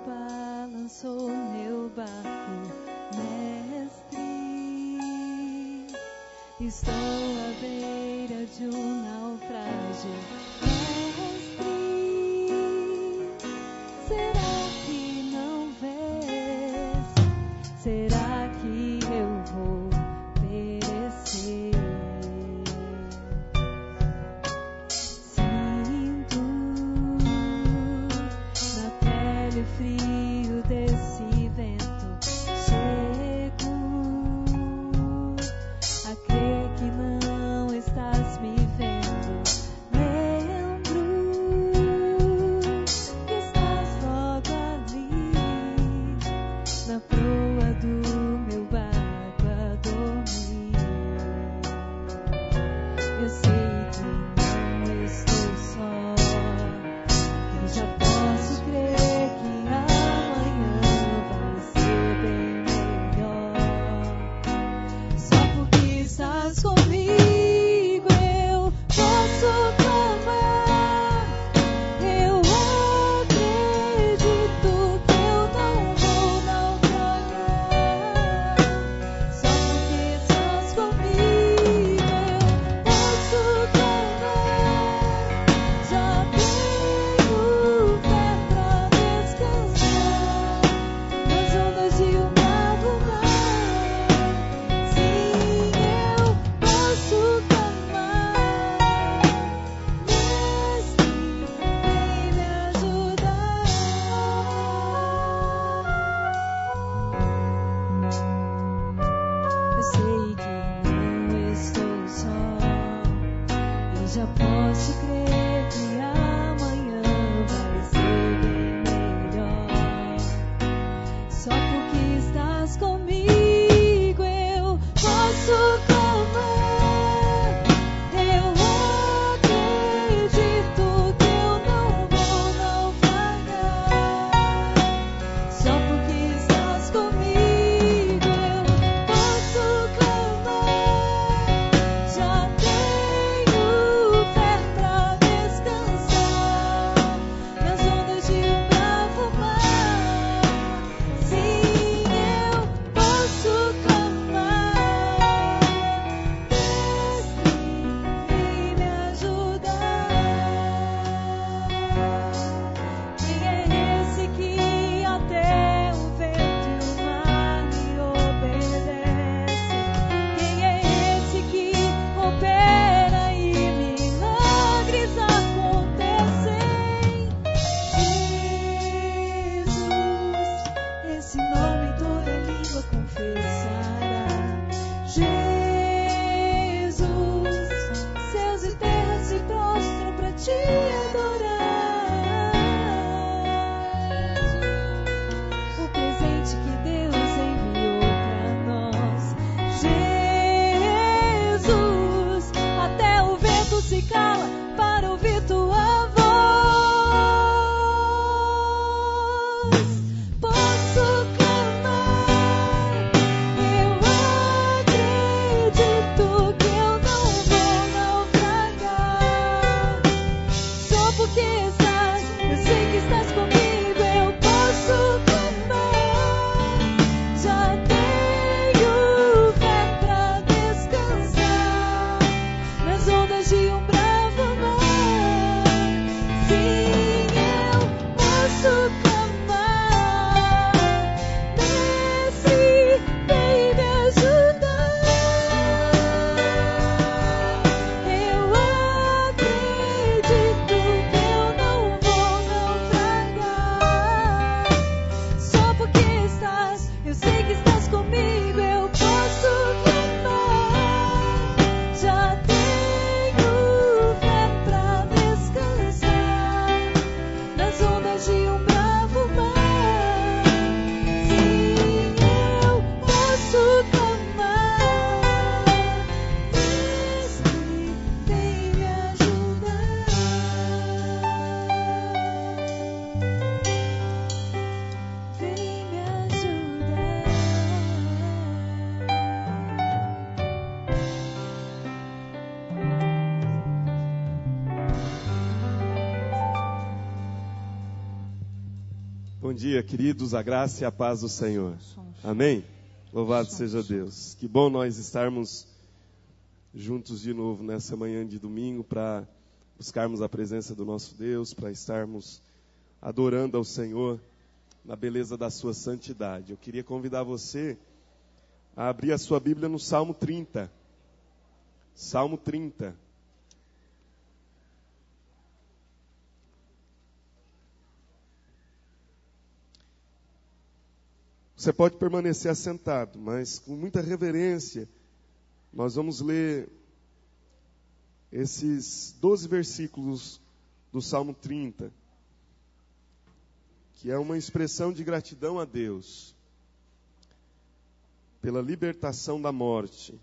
balançou meu barco, mestre. Estou à beira de um naufrágio, mestre. Será que não vês? Será que eu vou perecer? Sinto na pele o frio desse vento seco, a crer que não estás me vendo. Lembro que estás logo Bom dia, queridos, a graça e a paz do Senhor. Amém? Louvado seja Deus. Que bom nós estarmos juntos de novo nessa manhã de domingo para buscarmos a presença do nosso Deus, para estarmos adorando ao Senhor na beleza da sua santidade. Eu queria convidar você a abrir a sua Bíblia no Salmo 30. Salmo 30. Você pode permanecer assentado, mas com muita reverência, nós vamos ler esses 12 versículos do Salmo 30, que é uma expressão de gratidão a Deus pela libertação da morte.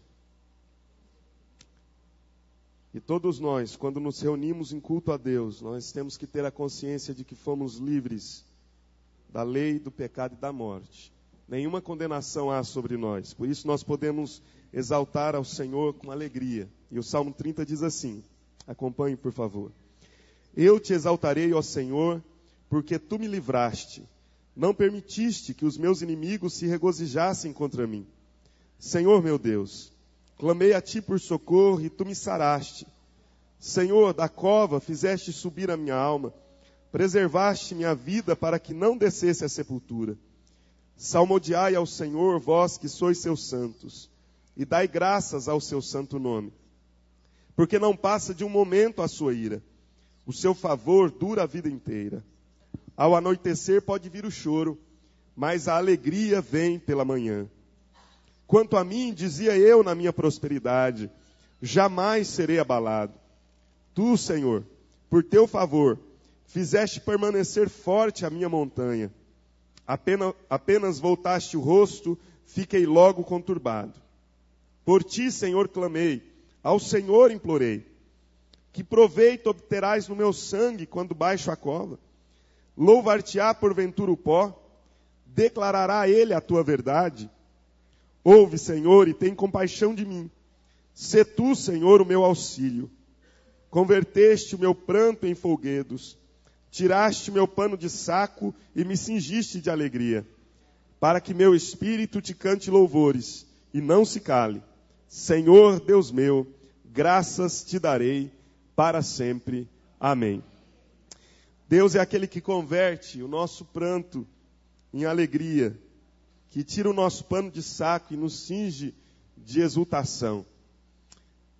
E todos nós, quando nos reunimos em culto a Deus, nós temos que ter a consciência de que fomos livres da lei, do pecado e da morte. Nenhuma condenação há sobre nós. Por isso nós podemos exaltar ao Senhor com alegria. E o Salmo 30 diz assim, acompanhe por favor. Eu te exaltarei, ó Senhor, porque tu me livraste. Não permitiste que os meus inimigos se regozijassem contra mim. Senhor meu Deus, clamei a ti por socorro e tu me saraste. Senhor, da cova fizeste subir a minha alma. Preservaste minha vida para que não descesse à sepultura. Salmodiai ao Senhor, vós que sois seus santos, e dai graças ao seu santo nome. Porque não passa de um momento a sua ira, o seu favor dura a vida inteira. Ao anoitecer pode vir o choro, mas a alegria vem pela manhã. Quanto a mim, dizia eu na minha prosperidade, jamais serei abalado. Tu, Senhor, por teu favor, fizeste permanecer forte a minha montanha. Apenas voltaste o rosto, fiquei logo conturbado. Por ti, Senhor, clamei, ao Senhor implorei. Que proveito obterás no meu sangue quando baixo a cova? Louvar-te-á porventura o pó? Declarará ele a tua verdade? Ouve, Senhor, e tem compaixão de mim. Sê tu, Senhor, o meu auxílio. Converteste o meu pranto em folguedos. Tiraste meu pano de saco e me cingiste de alegria, para que meu espírito te cante louvores e não se cale. Senhor Deus meu, graças te darei para sempre. Amém. Deus é aquele que converte o nosso pranto em alegria, que tira o nosso pano de saco e nos cinge de exultação.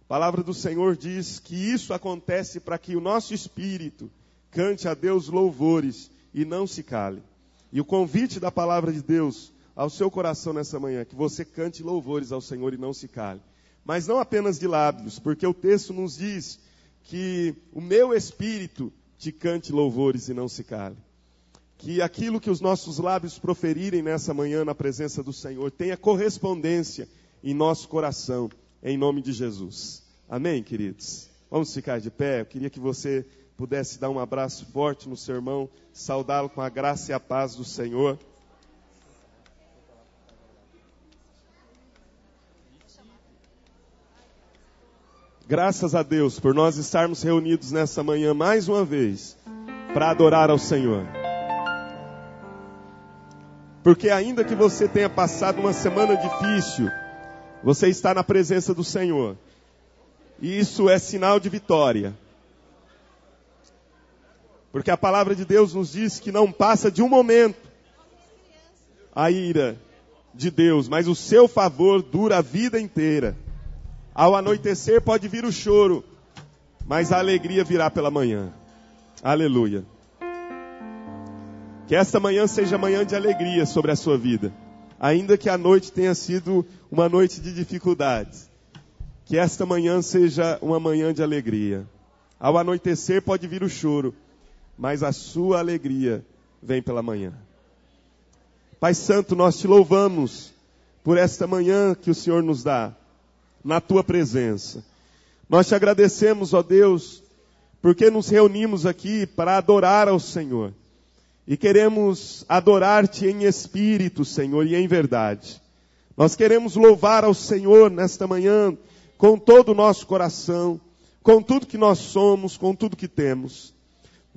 A palavra do Senhor diz que isso acontece para que o nosso espírito cante a Deus louvores e não se cale. E o convite da palavra de Deus ao seu coração nessa manhã, que você cante louvores ao Senhor e não se cale. Mas não apenas de lábios, porque o texto nos diz que o meu espírito te cante louvores e não se cale. Que aquilo que os nossos lábios proferirem nessa manhã na presença do Senhor tenha correspondência em nosso coração, em nome de Jesus. Amém, queridos? Vamos ficar de pé. Eu queria que você pudesse dar um abraço forte no seu irmão, saudá-lo com a graça e a paz do Senhor. Graças a Deus por nós estarmos reunidos nessa manhã mais uma vez para adorar ao Senhor. Porque ainda que você tenha passado uma semana difícil, você está na presença do Senhor. E isso é sinal de vitória. Porque a palavra de Deus nos diz que não passa de um momento a ira de Deus, mas o seu favor dura a vida inteira. Ao anoitecer pode vir o choro, mas a alegria virá pela manhã. Aleluia. Que esta manhã seja manhã de alegria sobre a sua vida. Ainda que a noite tenha sido uma noite de dificuldades. Que esta manhã seja uma manhã de alegria. Ao anoitecer pode vir o choro, mas a sua alegria vem pela manhã. Pai Santo, nós te louvamos por esta manhã que o Senhor nos dá, na tua presença. Nós te agradecemos, ó Deus, porque nos reunimos aqui para adorar ao Senhor. E queremos adorar-te em espírito, Senhor, e em verdade. Nós queremos louvar ao Senhor nesta manhã com todo o nosso coração, com tudo que nós somos, com tudo que temos.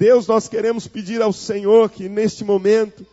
Deus, nós queremos pedir ao Senhor que neste momento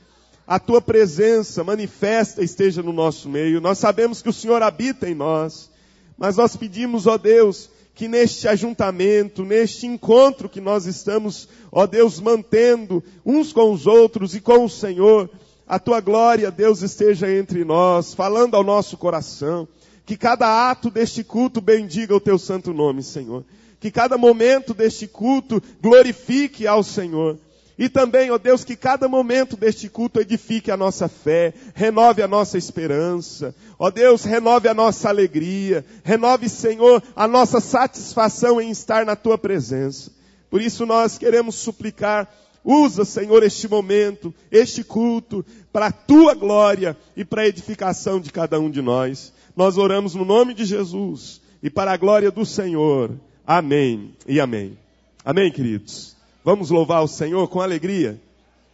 a tua presença manifesta esteja no nosso meio. Nós sabemos que o Senhor habita em nós, mas nós pedimos, ó Deus, que neste ajuntamento, neste encontro que nós estamos, ó Deus, mantendo uns com os outros e com o Senhor, a tua glória, Deus, esteja entre nós, falando ao nosso coração. Que cada ato deste culto bendiga o teu santo nome, Senhor. Que cada momento deste culto glorifique ao Senhor. E também, ó Deus, que cada momento deste culto edifique a nossa fé, renove a nossa esperança. Ó Deus, renove a nossa alegria, renove, Senhor, a nossa satisfação em estar na tua presença. Por isso nós queremos suplicar, usa, Senhor, este momento, este culto, para a tua glória e para a edificação de cada um de nós. Nós oramos no nome de Jesus e para a glória do Senhor. Amém e amém. Amém, queridos. Vamos louvar o Senhor com alegria.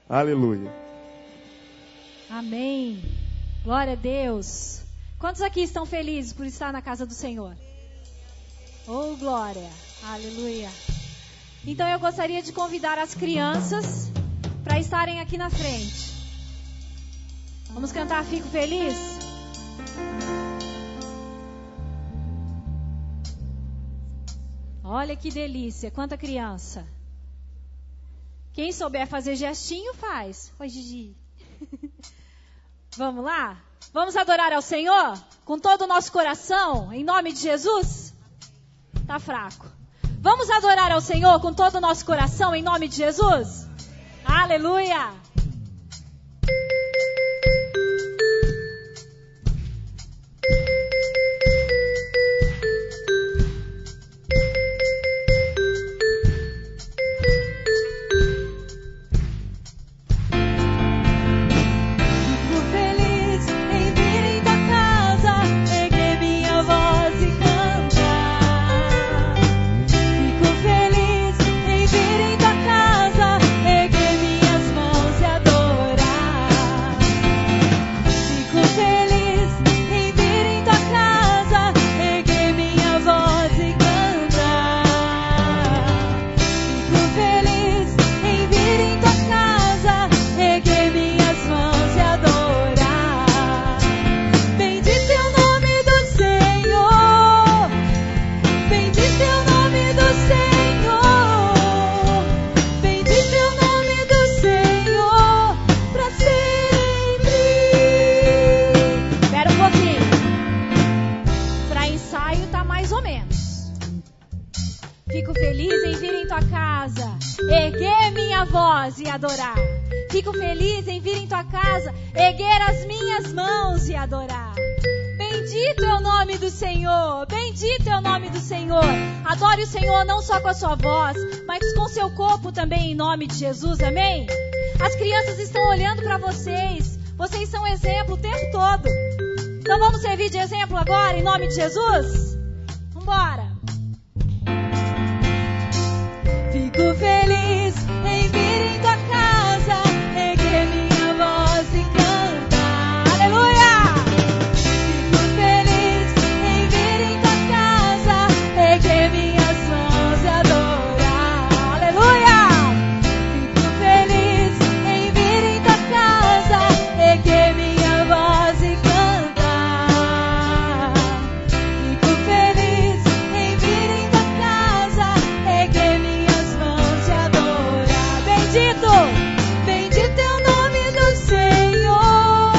Aleluia. Amém. Glória a Deus. Quantos aqui estão felizes por estar na casa do Senhor? Oh, glória. Aleluia. Então eu gostaria de convidar as crianças para estarem aqui na frente. Vamos cantar Fico Feliz? Olha que delícia, quanta criança. Quem souber fazer gestinho, faz. Oi, Gigi. Vamos lá? Vamos adorar ao Senhor? Com todo o nosso coração, em nome de Jesus? Tá fraco. Vamos adorar ao Senhor com todo o nosso coração, em nome de Jesus? Aleluia! Adore o Senhor não só com a sua voz, mas com seu corpo também, em nome de Jesus, amém? As crianças estão olhando para vocês, vocês são exemplo o tempo todo. Então vamos servir de exemplo agora, em nome de Jesus? Vambora! Fico feliz em vir em tua casa, erguer minha voz e cantar, aleluia! Fico feliz em vir em tua casa, erguer minhas mãos e adorar, aleluia! Fico feliz em vir em tua casa, erguer minha voz e cantar. Fico feliz em vir em tua casa, erguer minhas mãos e adorar. Bendito, bendito é o nome do Senhor,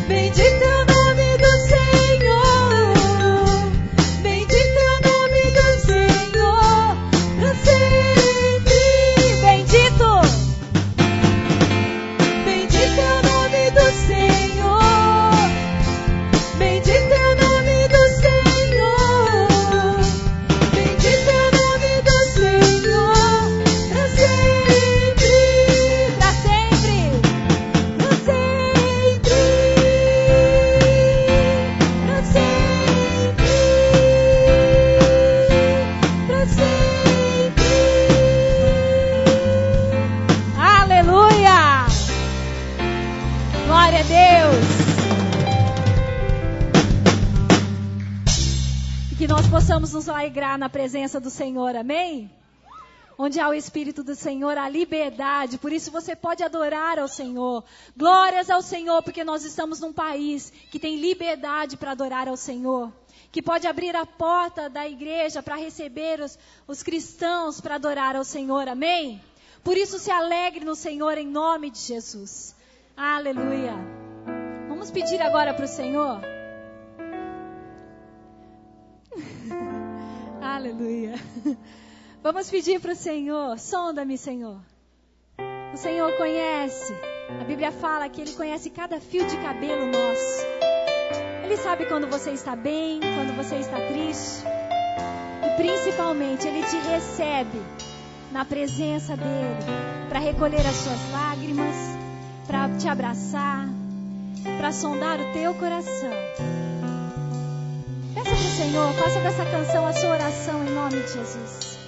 bendito é o nome do Senhor, bendito é o nome do Senhor, pra sempre. Bendito, bendito é o nome do Senhor, bendito é o nome do Senhor, bendito é o nome do Senhor, pra sempre, pra sempre, pra sempre, pra sempre, pra sempre. Aleluia! Glória a Deus! E que nós possamos nos alegrar na presença do Senhor, amém? Onde há o Espírito do Senhor, há liberdade. Por isso você pode adorar ao Senhor. Glórias ao Senhor, porque nós estamos num país que tem liberdade para adorar ao Senhor. Que pode abrir a porta da igreja para receber os cristãos para adorar ao Senhor. Amém? Por isso se alegre no Senhor em nome de Jesus. Aleluia. Vamos pedir agora para o Senhor. Aleluia. Vamos pedir para o Senhor, sonda-me, Senhor. O Senhor conhece, a Bíblia fala que Ele conhece cada fio de cabelo nosso. Ele sabe quando você está bem, quando você está triste. E principalmente, Ele te recebe na presença dEle, para recolher as suas lágrimas, para te abraçar, para sondar o teu coração. Peça para o Senhor, faça dessa canção a sua oração em nome de Jesus.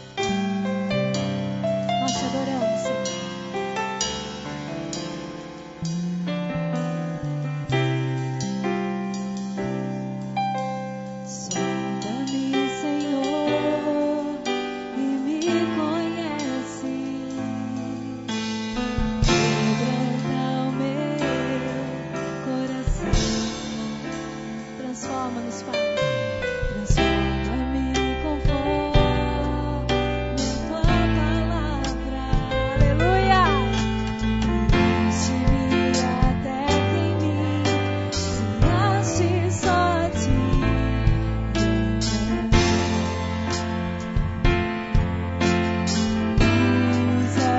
Nós te adoramos, Senhor. Sonda-me, Senhor, e me conhece. Quebranta o meu coração. Transforma-nos, Pai. Transforma-me conforme tua palavra. Aleluia. Enche-me até que em mim se ache só a ti.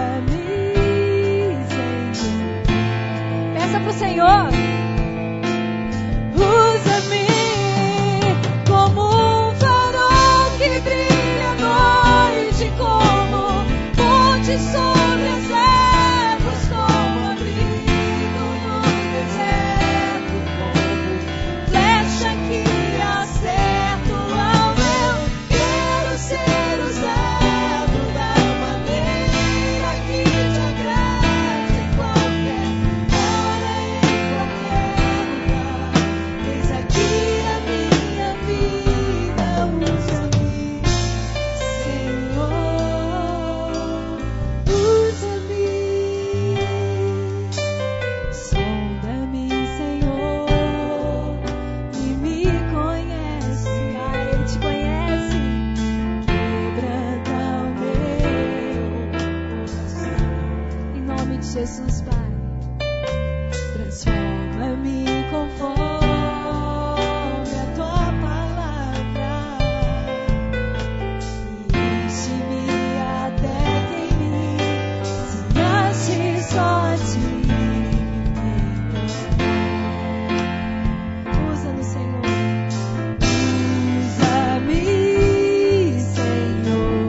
Usa-me, Senhor. Peça para o Senhor. Usa-me como um farol que brilha à noite, como ponte sobre as águas, como abrigo no deserto, como flecha que acerta o alvo. Quero ser usado da maneira que te agrade, em qualquer hora e em qualquer lugar. Eis aqui a minha vida, usa-me, Senhor, usa-me. Sonda-me, Senhor, e me conhece. Ele te conhece. Quebranta o meu coração. Em nome de Jesus, Pai. Transforma-me conforme a tua palavra. E enche-me até que em mim se ache só a ti. Usa-nos, Senhor. Usa-me, Senhor.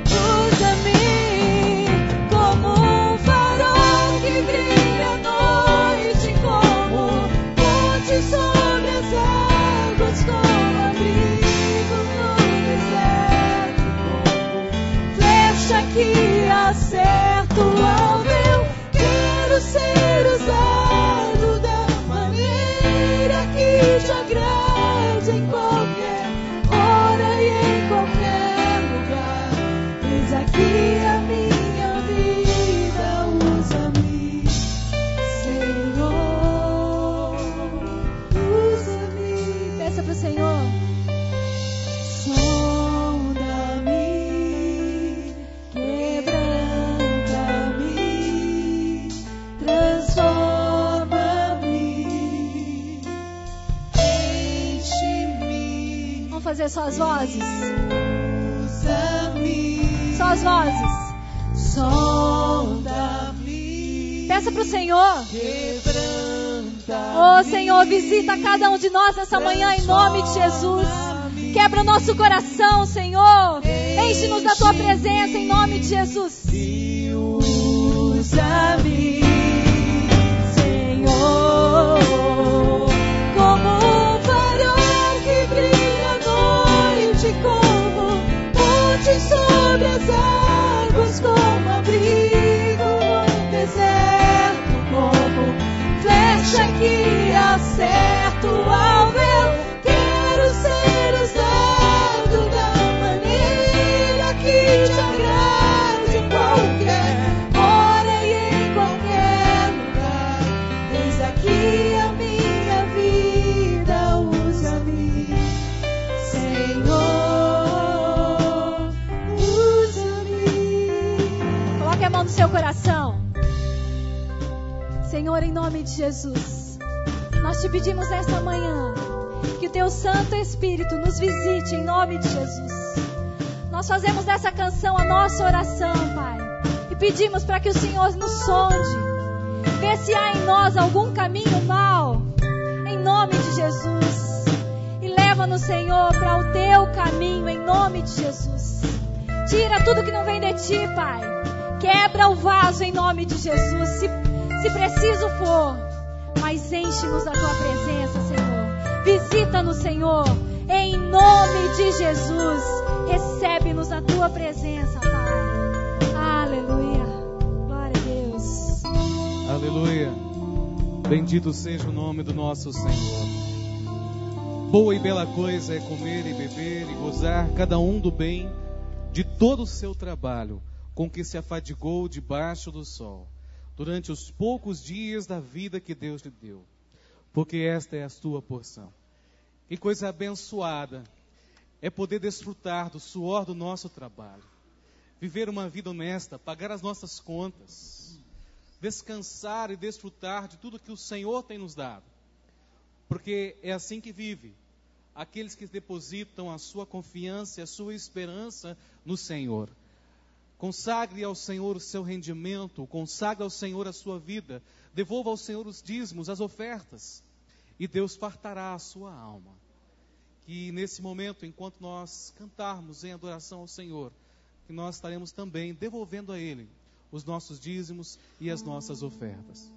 Usa-me como um farol que brilha à noite, como ponte sobre as águas, como abrigo no deserto, como flecha que acerta o alvo. Eu quero ser usado da maneira que te agrade, em qualquer hora e em qualquer lugar. Eis aqui a minha vida, usa-me, Senhor, usa-me. Peça para o Senhor. Sonda-me, quebranta-me, transforma-me, enche-me, Vamos fazer só as vozes. usa-me, Só as vozes. sonda-me, Peça para o Senhor. quebranta-me. Ô Senhor, visita cada um de nós nessa manhã em nome de Jesus. Quebra o nosso coração, Senhor. Enche-nos da tua presença em nome de Jesus. E usa-me, Senhor, como um farol que brilha à noite, como ponte sobre as águas, como abrigo no deserto, como flecha que acerta o alvo. Eu quero ser usado da de Jesus. Nós te pedimos esta manhã que o teu Santo Espírito nos visite em nome de Jesus. Nós fazemos dessa canção a nossa oração, Pai, e pedimos para que o Senhor nos sonde, vê se há em nós algum caminho mau, em nome de Jesus, e leva-nos, Senhor, para o teu caminho, em nome de Jesus. Tira tudo que não vem de ti, Pai. Quebra o vaso em nome de Jesus, se preciso for, mas enche-nos da tua presença, Senhor. Visita-nos, Senhor, em nome de Jesus. Recebe-nos na tua presença, Pai. Aleluia. Glória a Deus. Aleluia. Bendito seja o nome do nosso Senhor. Boa e bela coisa é comer e beber e gozar cada um do bem de todo o seu trabalho, com que se afadigou debaixo do sol, durante os poucos dias da vida que Deus lhe deu, porque esta é a tua porção. Que coisa abençoada é poder desfrutar do suor do nosso trabalho, viver uma vida honesta, pagar as nossas contas, descansar e desfrutar de tudo que o Senhor tem nos dado, porque é assim que vive aqueles que depositam a sua confiança e a sua esperança no Senhor. Consagre ao Senhor o seu rendimento, consagre ao Senhor a sua vida, devolva ao Senhor os dízimos, as ofertas, e Deus fartará a sua alma. Que nesse momento, enquanto nós cantarmos em adoração ao Senhor, que nós estaremos também devolvendo a Ele os nossos dízimos e as nossas ofertas.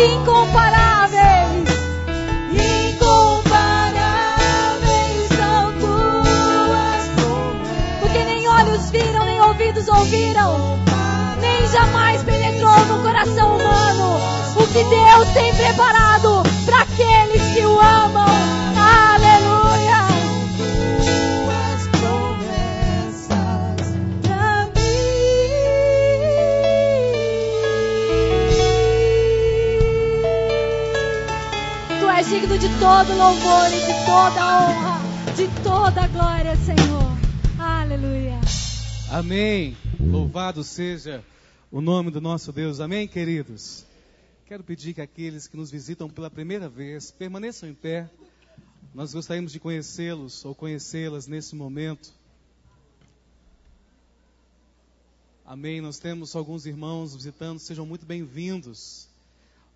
incomparáveis. Incomparáveis são tuas promessas. Porque nem olhos viram, nem ouvidos ouviram, nem jamais penetrou no coração humano o que Deus tem preparado para aqueles que o amam. Aleluia. Tuas promessas Pra mim. Tu és digno de todo louvor e de toda honra, de toda glória, Senhor. Aleluia. Amém. Louvado seja o nome do nosso Deus. Amém, queridos? Quero pedir que aqueles que nos visitam pela primeira vez permaneçam em pé. Nós gostaríamos de conhecê-los ou conhecê-las nesse momento. Amém. Nós temos alguns irmãos visitando, sejam muito bem-vindos.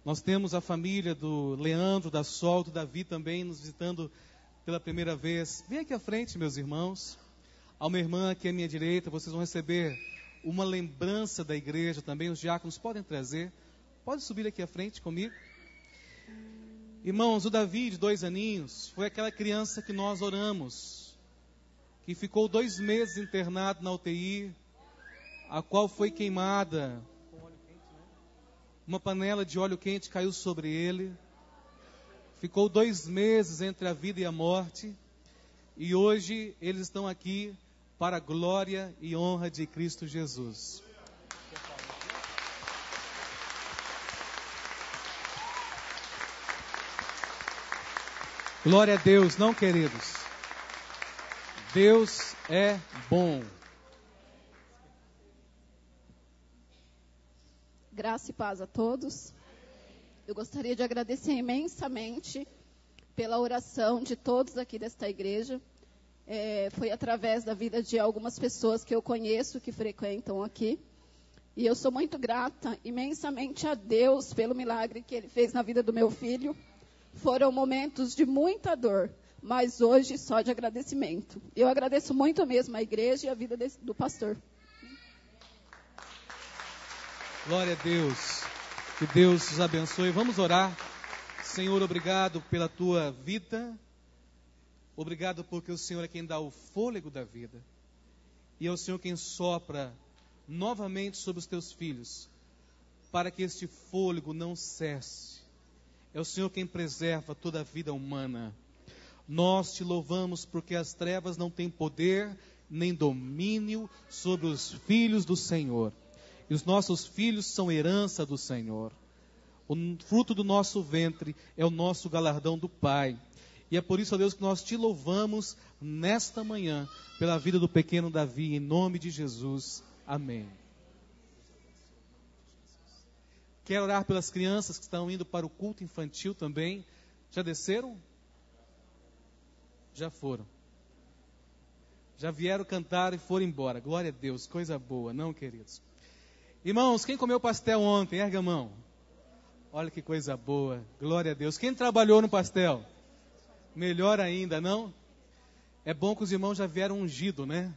Nós temos a família do Leandro, da Sol, do Davi também nos visitando pela primeira vez. Vem aqui à frente, meus irmãos. Há uma irmã aqui à minha direita, vocês vão receber uma lembrança da igreja também. Os diáconos podem trazer. Pode subir aqui à frente comigo. Irmãos, o Davi, de 2 aninhos, foi aquela criança que nós oramos, que ficou 2 meses internado na UTI, a qual foi queimada. Uma panela de óleo quente caiu sobre ele. Ficou 2 meses entre a vida e a morte. E hoje eles estão aqui para a glória e honra de Cristo Jesus. Glória a Deus, não, queridos? Deus é bom. Graça e paz a todos. Eu gostaria de agradecer imensamente pela oração de todos aqui desta igreja. Foi através da vida de algumas pessoas que eu conheço, que frequentam aqui. E eu sou muito grata imensamente a Deus pelo milagre que Ele fez na vida do meu filho. Foram momentos de muita dor, mas hoje só de agradecimento. Eu agradeço muito mesmo a igreja e a vida do pastor. Glória a Deus. Que Deus os abençoe. Vamos orar. Senhor, obrigado pela tua vida. Obrigado porque o Senhor é quem dá o fôlego da vida. E é o Senhor quem sopra novamente sobre os teus filhos, para que este fôlego não cesse. É o Senhor quem preserva toda a vida humana. Nós te louvamos porque as trevas não têm poder nem domínio sobre os filhos do Senhor. E os nossos filhos são herança do Senhor. O fruto do nosso ventre é o nosso galardão do Pai. E é por isso, ó Deus, que nós te louvamos nesta manhã pela vida do pequeno Davi, em nome de Jesus. Amém. Quero orar pelas crianças que estão indo para o culto infantil também. Já desceram? Já foram. Já vieram cantar e foram embora. Glória a Deus, coisa boa, não, queridos? Irmãos, quem comeu pastel ontem? Erga a mão. Olha que coisa boa, glória a Deus. Quem trabalhou no pastel? Melhor ainda, não? É bom que os irmãos já vieram ungidos, né?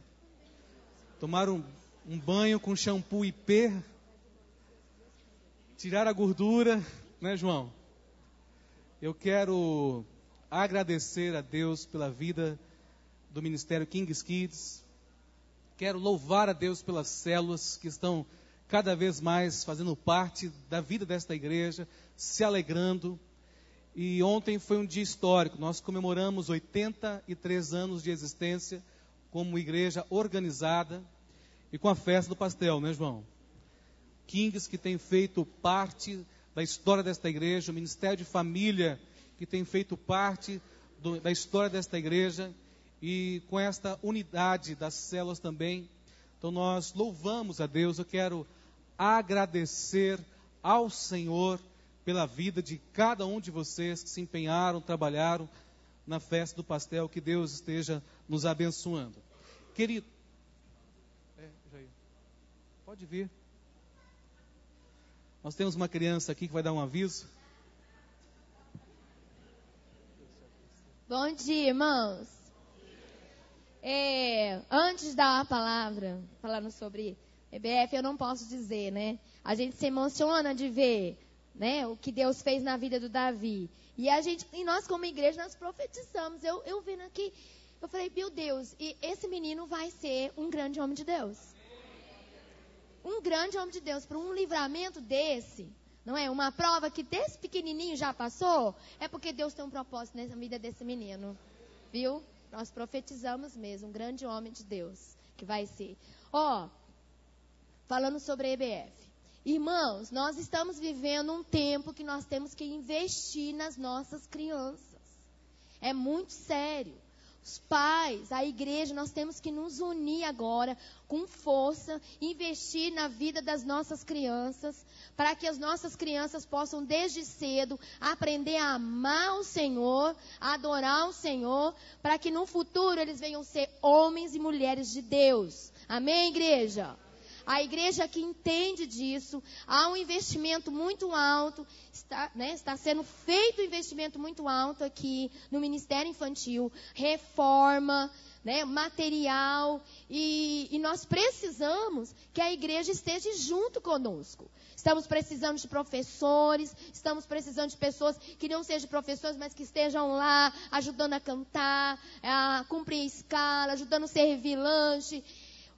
Tomaram um banho com shampoo IP, tiraram a gordura, né, João? Eu quero agradecer a Deus pela vida do Ministério Kings Kids. Quero louvar a Deus pelas células que estão cada vez mais fazendo parte da vida desta igreja, se alegrando. E ontem foi um dia histórico. Nós comemoramos 83 anos de existência como igreja organizada e com a festa do pastel, né, João? Kings que tem feito parte da história desta igreja, o Ministério de Família que tem feito parte da história desta igreja, e com esta unidade das células também. Então nós louvamos a Deus. Eu quero agradecer ao Senhor pela vida de cada um de vocês que se empenharam, trabalharam na festa do pastel. Que Deus esteja nos abençoando. Querido, Jair, pode vir. Nós temos uma criança aqui que vai dar um aviso. Bom dia, irmãos. Antes de dar a palavra, falando sobre EBF, eu não posso dizer, né? A gente se emociona de ver né, o que Deus fez na vida do Davi. E nós como igreja, nós profetizamos. Eu vendo aqui, eu falei, meu Deus, e esse menino vai ser um grande homem de Deus. Um grande homem de Deus, para um livramento desse, não é? Uma prova que desse pequenininho já passou, é porque Deus tem um propósito na vida desse menino, viu? Nós profetizamos mesmo, um grande homem de Deus, que vai ser. Falando sobre a EBF. Irmãos, nós estamos vivendo um tempo que nós temos que investir nas nossas crianças. É muito sério. Os pais, a igreja, nós temos que nos unir agora com força, investir na vida das nossas crianças, para que as nossas crianças possam desde cedo aprender a amar o Senhor, a adorar o Senhor, para que no futuro eles venham ser homens e mulheres de Deus. Amém, igreja? A igreja que entende disso, há um investimento muito alto, está sendo feito um investimento muito alto aqui no Ministério Infantil, reforma, né, material, e nós precisamos que a igreja esteja junto conosco. Estamos precisando de professores, estamos precisando de pessoas que não sejam professores, mas que estejam lá ajudando a cantar, a cumprir a escala, ajudando a servir lanche.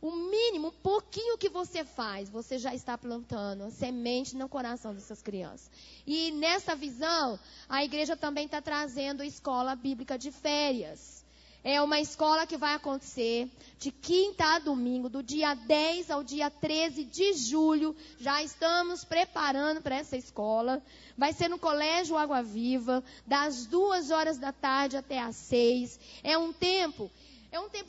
O mínimo, um pouquinho que você faz, você já está plantando a semente no coração dessas crianças. E nessa visão, a igreja também está trazendo a escola bíblica de férias. É uma escola que vai acontecer de quinta a domingo, do dia 10 ao dia 13 de julho. Já estamos preparando para essa escola. Vai ser no Colégio Água Viva, das 2h da tarde até às 6. É um tempo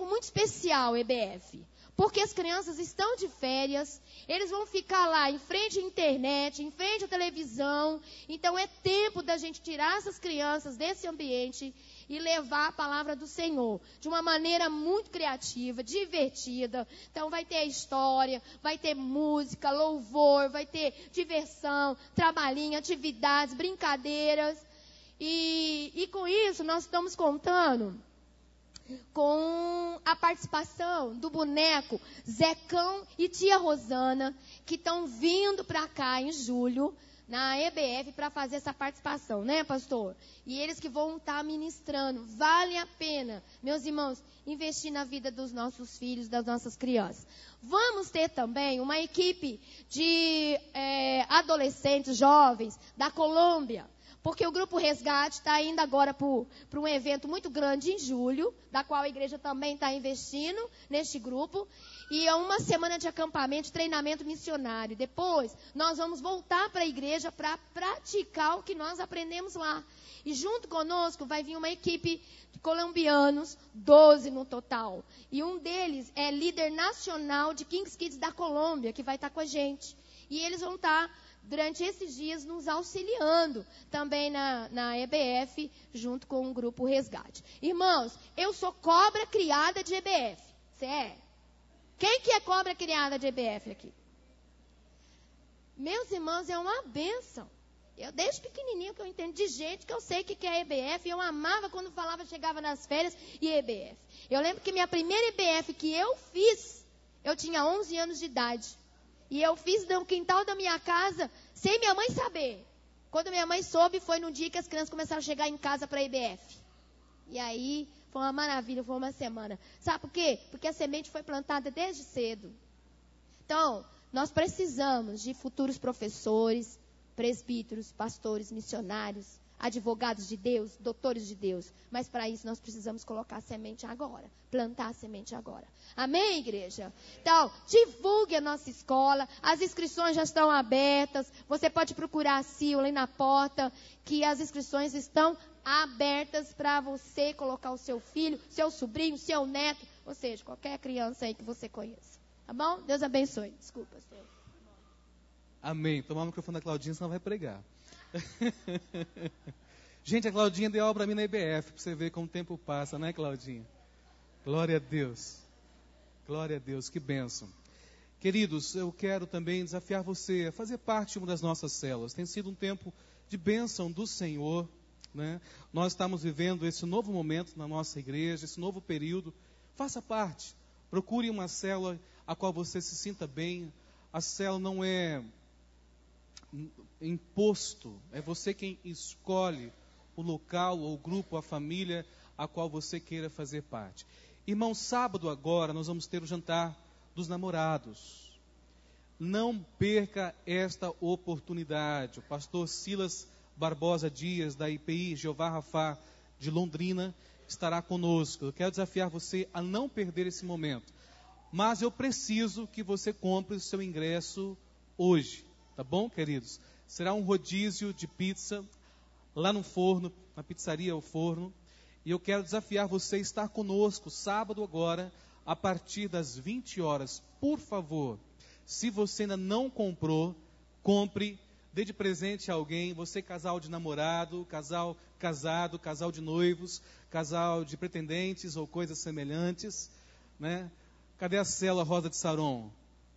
muito especial, EBF. Porque as crianças estão de férias, eles vão ficar lá em frente à internet, em frente à televisão. Então é tempo da gente tirar essas crianças desse ambiente e levar a palavra do Senhor de uma maneira muito criativa, divertida. Então vai ter história, vai ter música, louvor, vai ter diversão, trabalhinho, atividades, brincadeiras. E com isso nós estamos contando com a participação do boneco Zecão e tia Rosana, que estão vindo para cá em julho, na EBF, para fazer essa participação, né, pastor? E eles que vão estar ministrando. Vale a pena, meus irmãos, investir na vida dos nossos filhos, das nossas crianças. Vamos ter também uma equipe de adolescentes, jovens, da Colômbia. Porque o Grupo Resgate está indo agora para um evento muito grande em julho, da qual a igreja também está investindo neste grupo. E é uma semana de acampamento, de treinamento missionário. Depois, nós vamos voltar para a igreja para praticar o que nós aprendemos lá. E junto conosco vai vir uma equipe de colombianos, 12 no total. E um deles é líder nacional de Kings Kids da Colômbia, que vai estar com a gente. E eles vão estar durante esses dias nos auxiliando também na EBF, junto com o Grupo Resgate. Irmãos, eu sou cobra criada de EBF. Você é? Quem que é cobra criada de EBF aqui? Meus irmãos, é uma bênção. Eu desde pequenininho que eu entendo de gente que eu sei que é EBF, eu amava quando chegava nas férias e EBF. Eu lembro que minha primeira EBF que eu fiz, eu tinha 11 anos de idade. E eu fiz no quintal da minha casa, sem minha mãe saber. Quando minha mãe soube, foi no dia que as crianças começaram a chegar em casa para a EBF. E aí, foi uma maravilha, foi uma semana. Sabe por quê? Porque a semente foi plantada desde cedo. Então, nós precisamos de futuros professores, presbíteros, pastores, missionários, advogados de Deus, doutores de Deus. Mas para isso nós precisamos colocar a semente agora, plantar a semente agora. Amém, igreja? Então, divulgue a nossa escola, as inscrições já estão abertas. Você pode procurar a Sil ali na porta, que as inscrições estão abertas para você colocar o seu filho, seu sobrinho, seu neto, ou seja, qualquer criança aí que você conheça. Tá bom? Deus abençoe. Desculpa, senhor. Amém. Tomar o microfone da Claudinha, senão vai pregar. Gente, a Claudinha deu aula para mim na IBF, para você ver como o tempo passa, né, Claudinha? Glória a Deus. Glória a Deus, que bênção. Queridos, eu quero também desafiar você a fazer parte de uma das nossas células. Tem sido um tempo de bênção do Senhor, né? Nós estamos vivendo esse novo momento na nossa igreja, esse novo período. Faça parte. Procure uma célula a qual você se sinta bem. A célula não é imposto. É você quem escolhe o local, ou o grupo, a família a qual você queira fazer parte. Irmão, sábado agora nós vamos ter o jantar dos namorados. Não perca esta oportunidade. O pastor Silas Barbosa Dias, da IPI Jeová Rafá de Londrina, estará conosco. Eu quero desafiar você a não perder esse momento. Mas eu preciso que você compre o seu ingresso hoje. Tá bom, queridos? Será um rodízio de pizza lá no forno, na pizzaria O Forno. E eu quero desafiar você a estar conosco sábado agora, a partir das 20 horas. Por favor, se você ainda não comprou, compre, dê de presente a alguém. Você, casal de namorado, casal casado, casal de noivos, casal de pretendentes ou coisas semelhantes, né? Cadê a célula Rosa de Saron?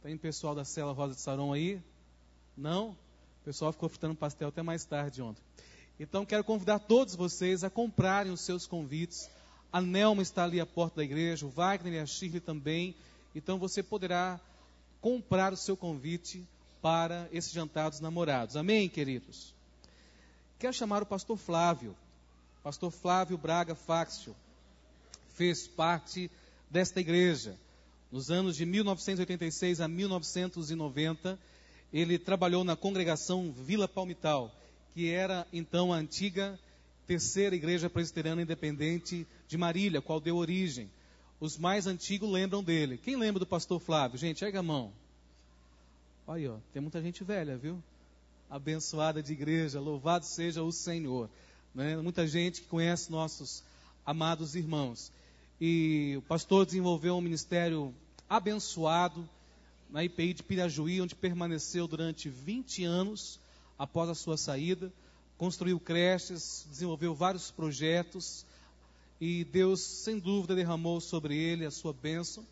Tem pessoal da célula Rosa de Saron aí? Não? O pessoal ficou fritando pastel até mais tarde ontem. Então, quero convidar todos vocês a comprarem os seus convites. A Nelma está ali à porta da igreja, o Wagner e a Shirley também. Então, você poderá comprar o seu convite para esse jantar dos namorados. Amém, queridos? Quero chamar o pastor Flávio. Pastor Flávio Braga Fáxio fez parte desta igreja. Nos anos de 1986 a 1990, ele trabalhou na congregação Vila Palmital, que era então a antiga terceira igreja presbiteriana independente de Marília, qual deu origem. Os mais antigos lembram dele. Quem lembra do pastor Flávio? Gente, erga a mão. Olha aí, ó, tem muita gente velha, viu? Abençoada de igreja, louvado seja o Senhor. Né? Muita gente que conhece nossos amados irmãos. E o pastor desenvolveu um ministério abençoado na IPI de Pirajuí, onde permaneceu durante 20 anos após a sua saída. Construiu creches, desenvolveu vários projetos e Deus, sem dúvida, derramou sobre ele a sua bênção.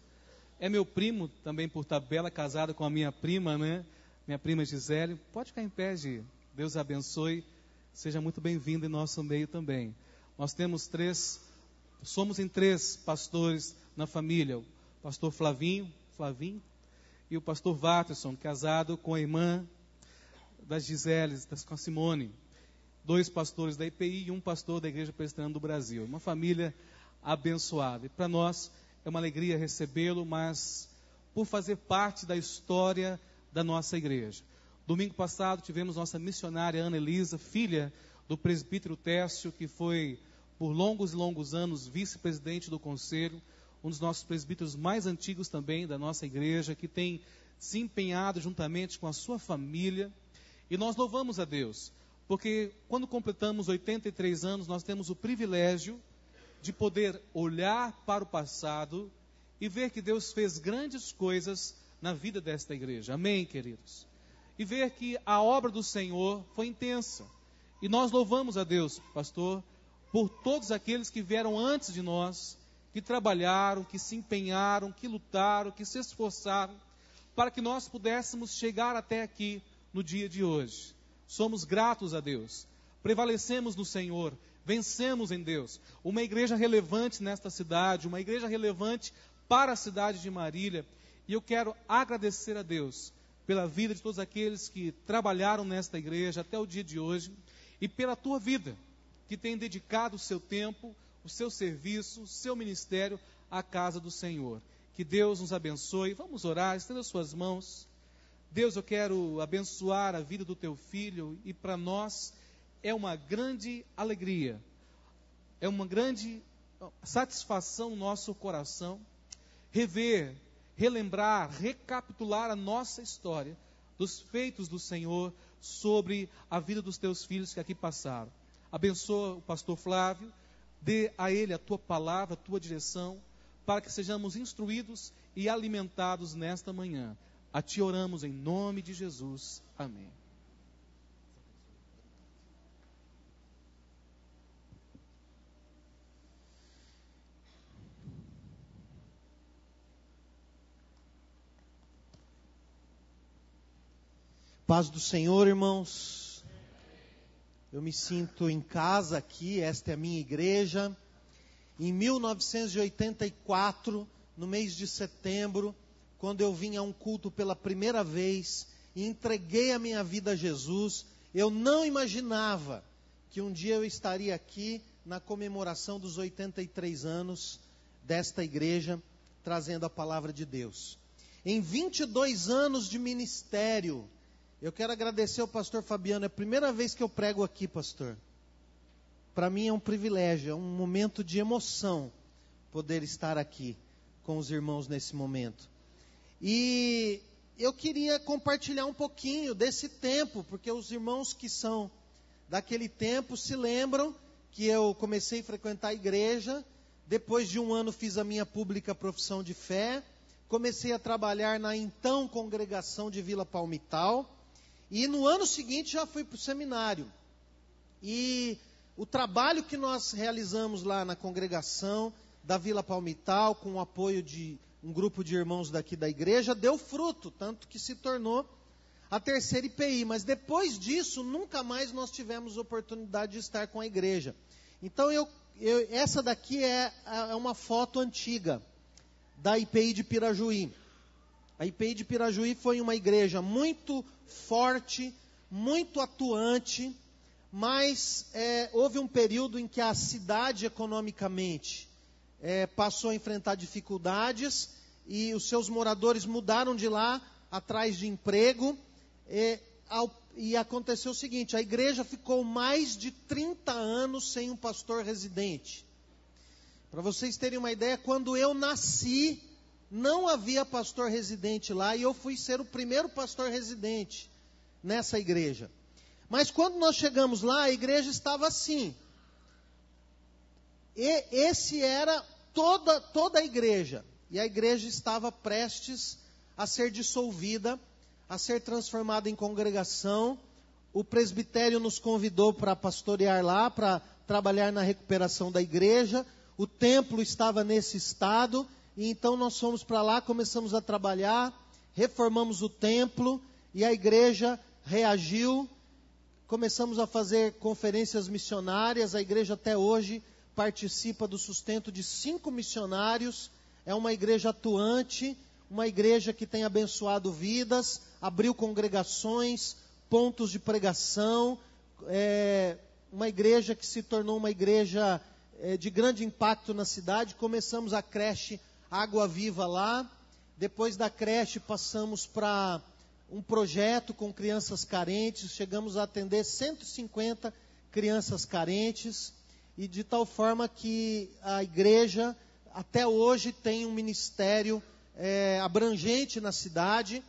É meu primo, também por tabela, casado com a minha prima, né? Minha prima Gisele. Pode ficar em pé, Gi. Deus abençoe. Seja muito bem-vindo em nosso meio também. Nós temos somos em 3 pastores na família. O pastor Flavinho, e o pastor Watterson, casado com a irmã das Giseles, com a Simone. 2 pastores da IPI e 1 pastor da Igreja Presbiteriana do Brasil. Uma família abençoada. E para nós é uma alegria recebê-lo, mas por fazer parte da história da nossa igreja. Domingo passado tivemos nossa missionária Ana Elisa, filha do presbítero Técio, que foi por longos e longos anos vice-presidente do conselho, um dos nossos presbíteros mais antigos também da nossa igreja, que tem se empenhado juntamente com a sua família. E nós louvamos a Deus, porque quando completamos 83 anos, nós temos o privilégio de poder olhar para o passado e ver que Deus fez grandes coisas na vida desta igreja. Amém, queridos? E ver que a obra do Senhor foi intensa. E nós louvamos a Deus, pastor, por todos aqueles que vieram antes de nós, que trabalharam, que se empenharam, que lutaram, que se esforçaram, para que nós pudéssemos chegar até aqui no dia de hoje. Somos gratos a Deus, prevalecemos no Senhor, vencemos em Deus. Uma igreja relevante nesta cidade, uma igreja relevante para a cidade de Marília. E eu quero agradecer a Deus pela vida de todos aqueles que trabalharam nesta igreja até o dia de hoje, e pela tua vida, que tem dedicado o seu tempo, o seu serviço, o seu ministério à casa do Senhor. Que Deus nos abençoe. Vamos orar, estenda suas mãos. Deus, eu quero abençoar a vida do teu filho, e para nós é uma grande alegria, é uma grande satisfação no nosso coração, rever, relembrar, recapitular a nossa história, dos feitos do Senhor sobre a vida dos teus filhos que aqui passaram. Abençoa o pastor Flávio, dê a ele a tua palavra, a tua direção, para que sejamos instruídos e alimentados nesta manhã. A ti oramos em nome de Jesus. Amém. Paz do Senhor, irmãos. Eu me sinto em casa aqui, esta é a minha igreja. Em 1984, no mês de setembro, quando eu vim a um culto pela primeira vez, e entreguei a minha vida a Jesus. Eu não imaginava que um dia eu estaria aqui na comemoração dos 83 anos desta igreja, trazendo a palavra de Deus. Em 22 anos de ministério, eu quero agradecer ao pastor Fabiano. É a primeira vez que eu prego aqui, pastor. Para mim é um privilégio, é um momento de emoção poder estar aqui com os irmãos nesse momento. E eu queria compartilhar um pouquinho desse tempo, porque os irmãos que são daquele tempo se lembram que eu comecei a frequentar a igreja. Depois de um ano fiz a minha pública profissão de fé. Comecei a trabalhar na então congregação de Vila Palmital. E no ano seguinte já fui para o seminário. E o trabalho que nós realizamos lá na congregação da Vila Palmital, com o apoio de um grupo de irmãos daqui da igreja, deu fruto, tanto que se tornou a terceira IPI. Mas depois disso, nunca mais nós tivemos oportunidade de estar com a igreja. Então, essa daqui é uma foto antiga da IPI de Pirajuí. A IPI de Pirajuí foi uma igreja muito forte, muito atuante, mas houve um período em que a cidade economicamente passou a enfrentar dificuldades e os seus moradores mudaram de lá atrás de emprego. E aconteceu o seguinte: a igreja ficou mais de 30 anos sem um pastor residente. Para vocês terem uma ideia, quando eu nasci, não havia pastor residente lá, e eu fui ser o primeiro pastor residente nessa igreja. Mas quando nós chegamos lá, a igreja estava assim. E esse era toda a igreja. E a igreja estava prestes a ser dissolvida, a ser transformada em congregação. O presbitério nos convidou para pastorear lá, para trabalhar na recuperação da igreja. O templo estava nesse estado, e então nós fomos para lá, começamos a trabalhar, reformamos o templo, e a igreja reagiu. Começamos a fazer conferências missionárias. A igreja até hoje participa do sustento de 5 missionários. É uma igreja atuante, uma igreja que tem abençoado vidas, abriu congregações, pontos de pregação, uma igreja que se tornou uma igreja de grande impacto na cidade. Começamos a creche Água Viva lá. Depois da creche passamos para um projeto com crianças carentes. Chegamos a atender 150 crianças carentes. E de tal forma que a igreja até hoje tem um ministério abrangente na cidade.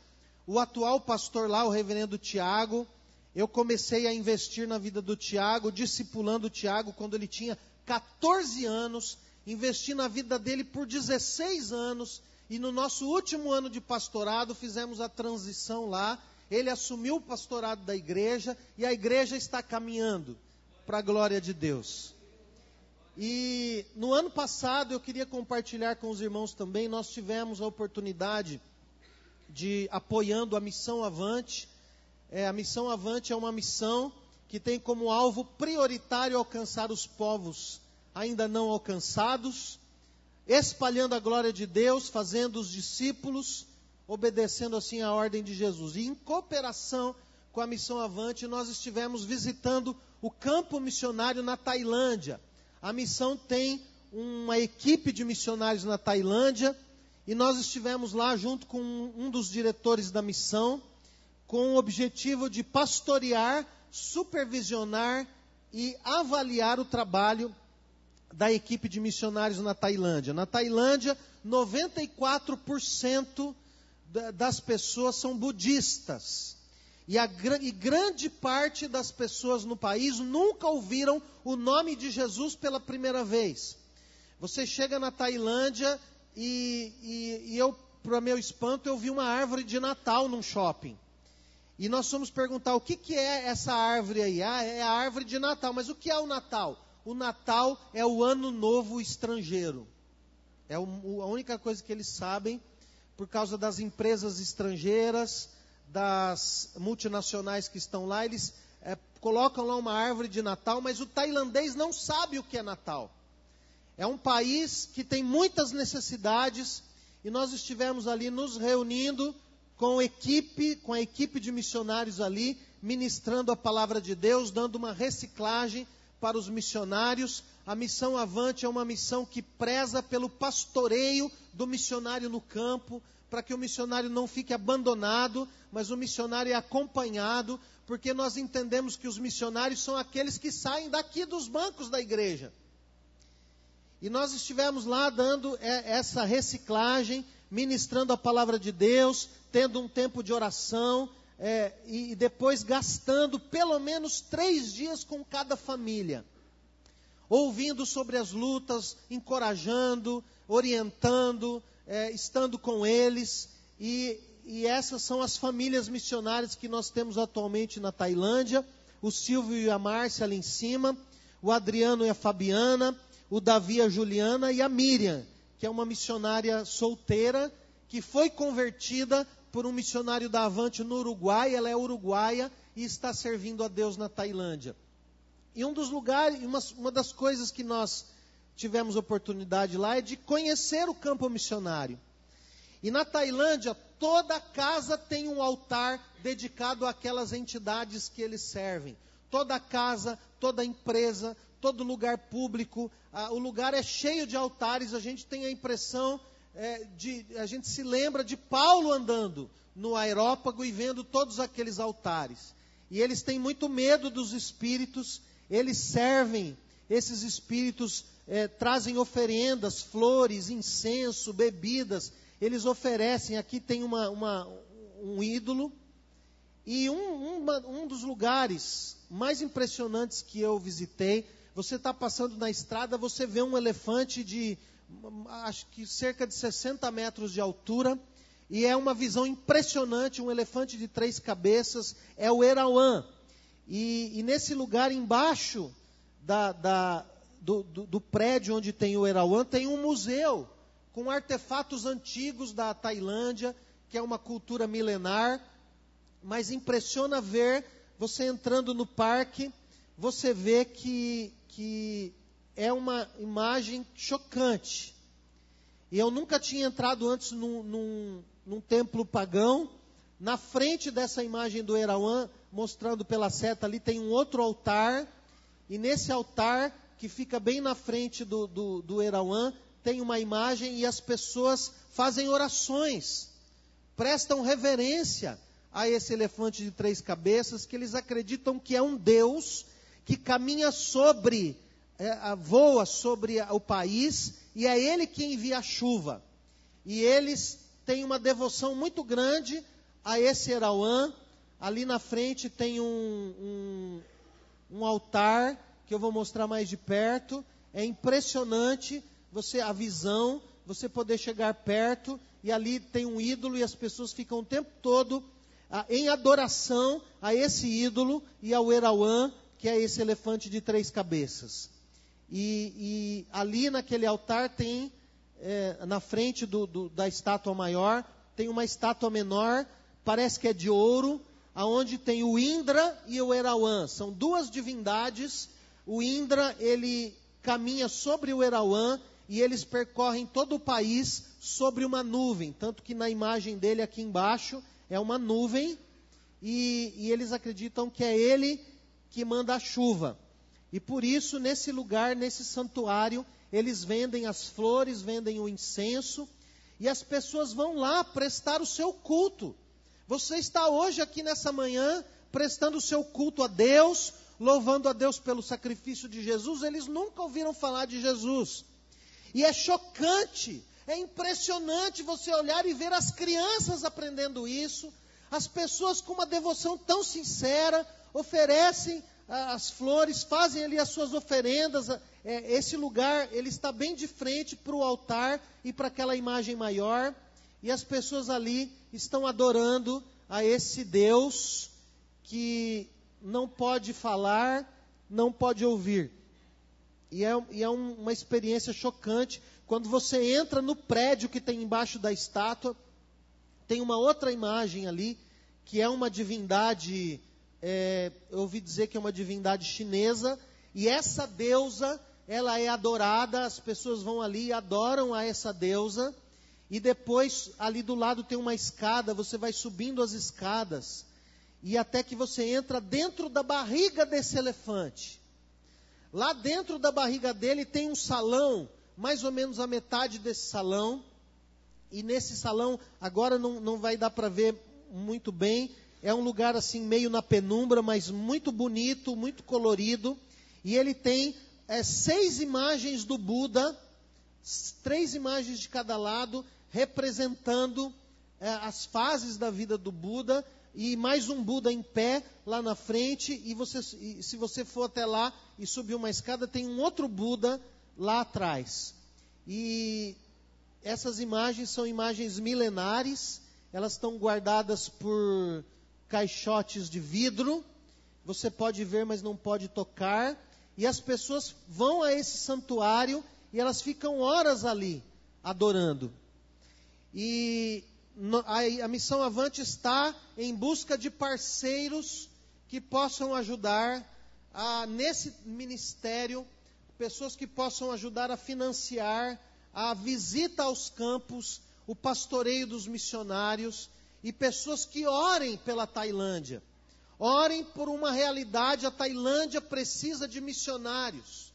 O atual pastor lá, o reverendo Tiago, eu comecei a investir na vida do Tiago, discipulando o Tiago quando ele tinha 14 anos, investi na vida dele por 16 anos, e no nosso último ano de pastorado fizemos a transição lá. Ele assumiu o pastorado da igreja, e a igreja está caminhando para a glória de Deus. E no ano passado eu queria compartilhar com os irmãos também. Nós tivemos a oportunidade de, apoiando a Missão Avante. A Missão Avante é uma missão que tem como alvo prioritário alcançar os povos ainda não alcançados, espalhando a glória de Deus, fazendo os discípulos, obedecendo assim a ordem de Jesus. E em cooperação com a Missão Avante, nós estivemos visitando o campo missionário na Tailândia. A missão tem uma equipe de missionários na Tailândia, e nós estivemos lá junto com um dos diretores da missão, com o objetivo de pastorear, supervisionar e avaliar o trabalho da equipe de missionários na Tailândia. Na Tailândia, 94% das pessoas são budistas. E grande parte das pessoas no país nunca ouviram o nome de Jesus pela primeira vez. Você chega na Tailândia e eu, para meu espanto, eu vi uma árvore de Natal num shopping. E nós fomos perguntar: o que é essa árvore aí? É a árvore de Natal. Mas o que é o Natal? O Natal é o Ano Novo estrangeiro. É a única coisa que eles sabem, por causa das empresas estrangeiras, das multinacionais que estão lá. Eles colocam lá uma árvore de Natal, mas o tailandês não sabe o que é Natal. É um país que tem muitas necessidades, e nós estivemos ali nos reunindo com a equipe de missionários ali, ministrando a palavra de Deus, dando uma reciclagem para os missionários. A Missão Avante é uma missão que preza pelo pastoreio do missionário no campo, para que o missionário não fique abandonado, mas o missionário é acompanhado, porque nós entendemos que os missionários são aqueles que saem daqui dos bancos da igreja. E nós estivemos lá dando essa reciclagem, ministrando a palavra de Deus, tendo um tempo de oração, e depois gastando pelo menos 3 dias com cada família, ouvindo sobre as lutas, encorajando, orientando, estando com eles. E essas são as famílias missionárias que nós temos atualmente na Tailândia: o Silvio e a Márcia ali em cima, o Adriano e a Fabiana, o Davi, a Juliana e a Miriam, que é uma missionária solteira, que foi convertida por um missionário da Avante no Uruguai. Ela é uruguaia e está servindo a Deus na Tailândia. E um dos lugares, uma das coisas que nós tivemos oportunidade lá é de conhecer o campo missionário. E na Tailândia, toda casa tem um altar dedicado àquelas entidades que eles servem. Toda casa, toda empresa, todo lugar público, o lugar é cheio de altares. A gente tem a impressão, a gente se lembra de Paulo andando no Areópago e vendo todos aqueles altares. E eles têm muito medo dos espíritos, eles servem esses espíritos, trazem oferendas, flores, incenso, bebidas, eles oferecem. Aqui tem um ídolo. E um dos lugares mais impressionantes que eu visitei, você está passando na estrada, você vê um elefante de, acho que cerca de 60 metros de altura, e é uma visão impressionante, um elefante de 3 cabeças, é o Erawan. E nesse lugar embaixo do prédio onde tem o Erawan, tem um museu com artefatos antigos da Tailândia, que é uma cultura milenar. Mas impressiona ver, você entrando no parque, você vê que é uma imagem chocante. E eu nunca tinha entrado antes num templo pagão. Na frente dessa imagem do Erawan, mostrando pela seta ali, tem um outro altar. E nesse altar, que fica bem na frente do Erawan, tem uma imagem e as pessoas fazem orações, prestam reverência a esse elefante de 3 cabeças, que eles acreditam que é um Deus que caminha voa sobre o país, e é Ele que envia a chuva. E eles têm uma devoção muito grande a esse Erawan. Ali na frente tem um altar, que eu vou mostrar mais de perto. É impressionante a visão, você poder chegar perto, e ali tem um ídolo, e as pessoas ficam o tempo todo em adoração a esse ídolo e ao Erawan, que é esse elefante de 3 cabeças. E ali naquele altar tem, na frente da estátua maior, tem uma estátua menor, parece que é de ouro, aonde tem o Indra e o Erawan. São 2 divindades. O Indra, ele caminha sobre o Erawan, e eles percorrem todo o país sobre uma nuvem. Tanto que na imagem dele aqui embaixo é uma nuvem, e eles acreditam que é ele que manda a chuva. E por isso, nesse lugar, nesse santuário, eles vendem as flores, vendem o incenso, e as pessoas vão lá prestar o seu culto. Você está hoje aqui nessa manhã, prestando o seu culto a Deus, louvando a Deus pelo sacrifício de Jesus. Eles nunca ouviram falar de Jesus. E é chocante, é impressionante você olhar e ver as crianças aprendendo isso, as pessoas com uma devoção tão sincera, oferecem as flores, fazem ali as suas oferendas. Esse lugar, ele está bem de frente para o altar e para aquela imagem maior, e as pessoas ali estão adorando a esse Deus que não pode falar, não pode ouvir. E é uma experiência chocante. Quando você entra no prédio que tem embaixo da estátua, tem uma outra imagem ali, que é uma divindade, eu ouvi dizer que é uma divindade chinesa, e essa deusa, ela é adorada, as pessoas vão ali e adoram a essa deusa, e depois ali do lado tem uma escada, você vai subindo as escadas, e até que você entra dentro da barriga desse elefante. Lá dentro da barriga dele tem um salão, mais ou menos a metade desse salão, e nesse salão, agora não vai dar para ver muito bem, é um lugar assim meio na penumbra, mas muito bonito, muito colorido, e ele tem 6 imagens do Buda, 3 imagens de cada lado, representando as fases da vida do Buda, e mais um Buda em pé lá na frente, e se você for até lá e subir uma escada, tem um outro Buda lá atrás. E essas imagens são imagens milenares, elas estão guardadas por caixotes de vidro, você pode ver, mas não pode tocar, e as pessoas vão a esse santuário, e elas ficam horas ali, adorando. E a Missão Avante está em busca de parceiros que possam ajudar nesse ministério, pessoas que possam ajudar a financiar a visita aos campos, o pastoreio dos missionários, e pessoas que orem pela Tailândia. Orem por uma realidade, a Tailândia precisa de missionários.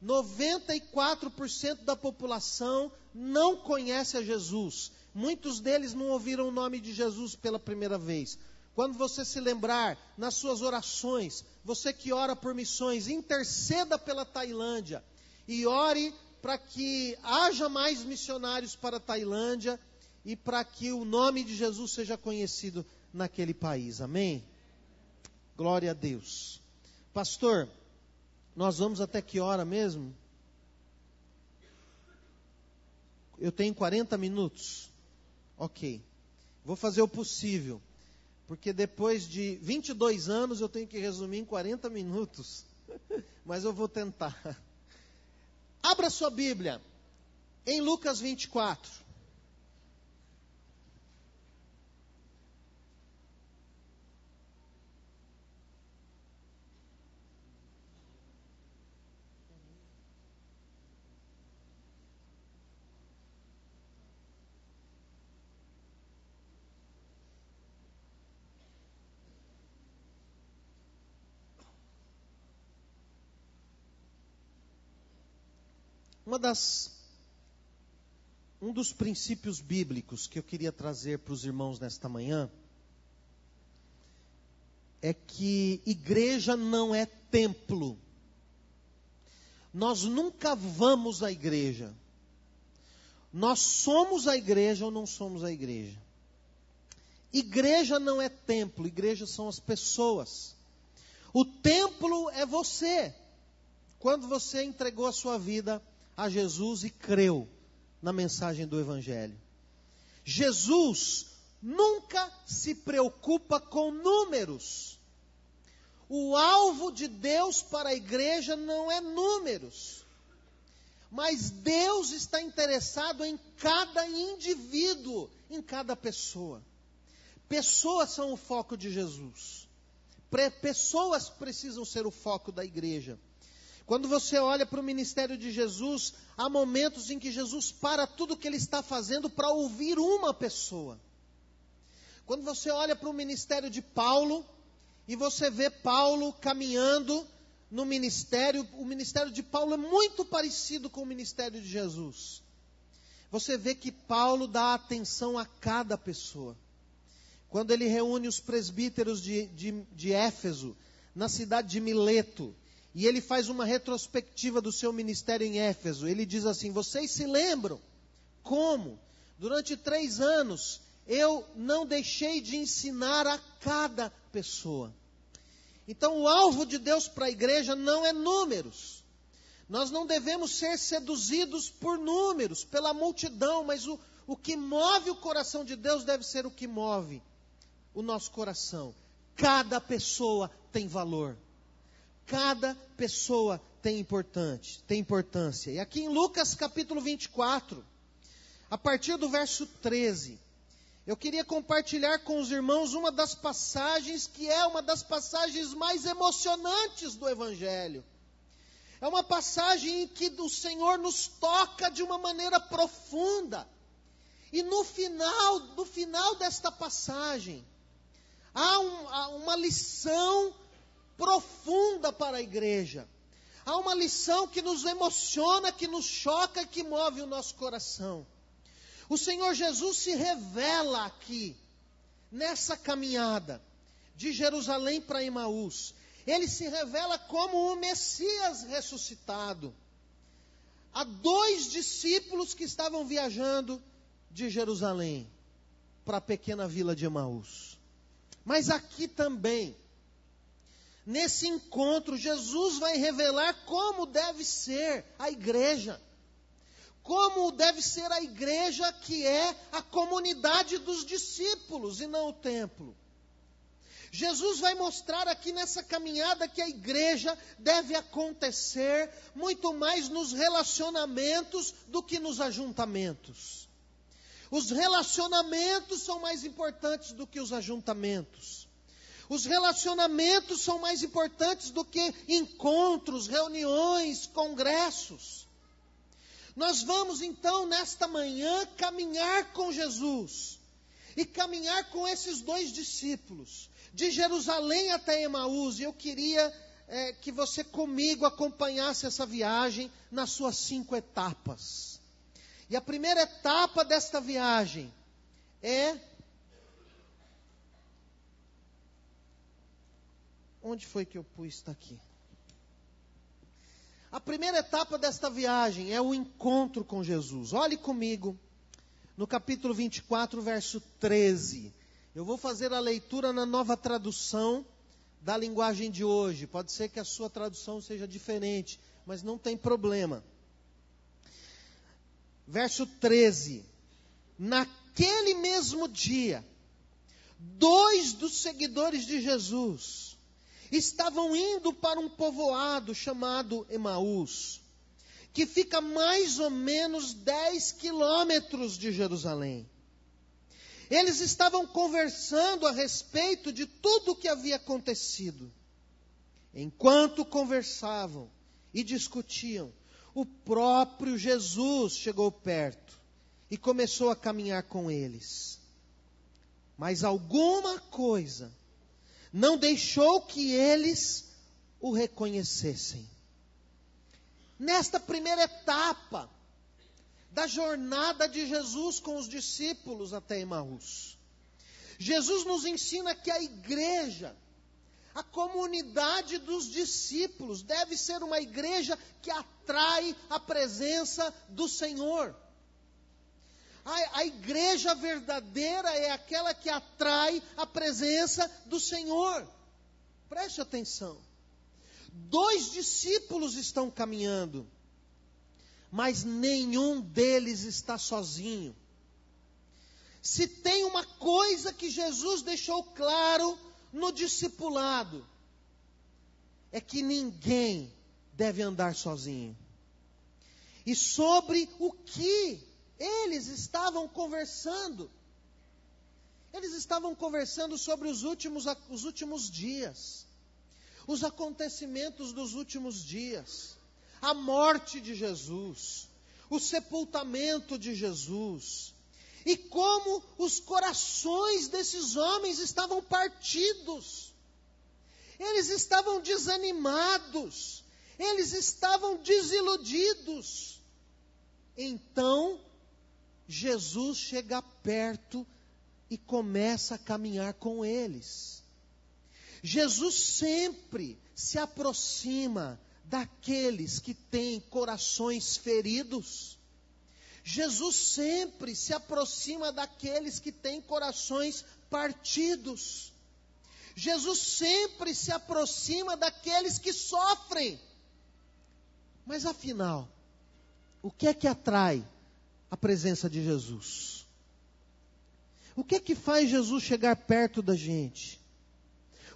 94% da população não conhece a Jesus. Muitos deles não ouviram o nome de Jesus pela primeira vez. Quando você se lembrar, nas suas orações, você que ora por missões, interceda pela Tailândia e ore para que haja mais missionários para a Tailândia e para que o nome de Jesus seja conhecido naquele país. Amém? Glória a Deus. Pastor, nós vamos até que hora mesmo? Eu tenho 40 minutos. Ok. Vou fazer o possível. Porque depois de 22 anos eu tenho que resumir em 40 minutos. Mas eu vou tentar. Abra sua Bíblia em Lucas 24. Um dos princípios bíblicos que eu queria trazer para os irmãos nesta manhã é que igreja não é templo. Nós nunca vamos à igreja. Nós somos a igreja ou não somos a igreja. Igreja não é templo, igreja são as pessoas. O templo é você. Quando você entregou a sua vida a Jesus e creu na mensagem do Evangelho. Jesus nunca se preocupa com números. O alvo de Deus para a igreja não é números. Mas Deus está interessado em cada indivíduo, em cada pessoa. Pessoas são o foco de Jesus. Pessoas precisam ser o foco da igreja. Quando você olha para o ministério de Jesus, há momentos em que Jesus para tudo o que ele está fazendo para ouvir uma pessoa. Quando você olha para o ministério de Paulo, e você vê Paulo caminhando no ministério, o ministério de Paulo é muito parecido com o ministério de Jesus. Você vê que Paulo dá atenção a cada pessoa. Quando ele reúne os presbíteros de Éfeso, na cidade de Mileto, e ele faz uma retrospectiva do seu ministério em Éfeso. Ele diz assim: vocês se lembram como, durante 3 anos, eu não deixei de ensinar a cada pessoa. Então, o alvo de Deus para a igreja não é números. Nós não devemos ser seduzidos por números, pela multidão, mas o que move o coração de Deus deve ser o que move o nosso coração. Cada pessoa tem valor. Cada pessoa tem importância. E aqui em Lucas capítulo 24, a partir do verso 13, eu queria compartilhar com os irmãos uma das passagens que é uma das passagens mais emocionantes do Evangelho. É uma passagem em que o Senhor nos toca de uma maneira profunda. E no final desta passagem, há uma lição profunda para a igreja. Há uma lição que nos emociona, que nos choca e que move o nosso coração. O Senhor Jesus se revela aqui, nessa caminhada de Jerusalém para Emaús. Ele se revela como o Messias ressuscitado. Há 2 discípulos que estavam viajando de Jerusalém para a pequena vila de Emaús. Mas aqui também, nesse encontro, Jesus vai revelar como deve ser a igreja. Como deve ser a igreja que é a comunidade dos discípulos e não o templo. Jesus vai mostrar aqui nessa caminhada que a igreja deve acontecer muito mais nos relacionamentos do que nos ajuntamentos. Os relacionamentos são mais importantes do que os ajuntamentos. Os relacionamentos são mais importantes do que encontros, reuniões, congressos. Nós vamos então nesta manhã caminhar com Jesus e caminhar com esses 2 discípulos, de Jerusalém até Emaús. E eu queria que você comigo acompanhasse essa viagem nas suas 5 etapas. E a primeira etapa desta viagem é... Onde foi que eu pus? Está aqui. A primeira etapa desta viagem é o encontro com Jesus. Olhe comigo no capítulo 24, verso 13. Eu vou fazer a leitura na nova tradução da linguagem de hoje. Pode ser que a sua tradução seja diferente, mas não tem problema. Verso 13. Naquele mesmo dia, 2 dos seguidores de Jesus estavam indo para um povoado chamado Emaús, que fica mais ou menos 10 quilômetros de Jerusalém. Eles estavam conversando a respeito de tudo o que havia acontecido. Enquanto conversavam e discutiam, o próprio Jesus chegou perto e começou a caminhar com eles. Mas alguma coisa não deixou que eles o reconhecessem. Nesta primeira etapa da jornada de Jesus com os discípulos até Emaús, Jesus nos ensina que a igreja, a comunidade dos discípulos, deve ser uma igreja que atrai a presença do Senhor. A igreja verdadeira é aquela que atrai a presença do Senhor. Preste atenção. 2 discípulos estão caminhando, mas nenhum deles está sozinho. Se tem uma coisa que Jesus deixou claro no discipulado, é que ninguém deve andar sozinho. E sobre o que eles estavam conversando? Eles estavam conversando sobre os últimos dias, os acontecimentos dos últimos dias, a morte de Jesus, o sepultamento de Jesus, e como os corações desses homens estavam partidos, eles estavam desanimados, eles estavam desiludidos. Então, Jesus chega perto e começa a caminhar com eles. Jesus sempre se aproxima daqueles que têm corações feridos. Jesus sempre se aproxima daqueles que têm corações partidos. Jesus sempre se aproxima daqueles que sofrem. Mas afinal, o que é que atrai a presença de Jesus? O que é que faz Jesus chegar perto da gente?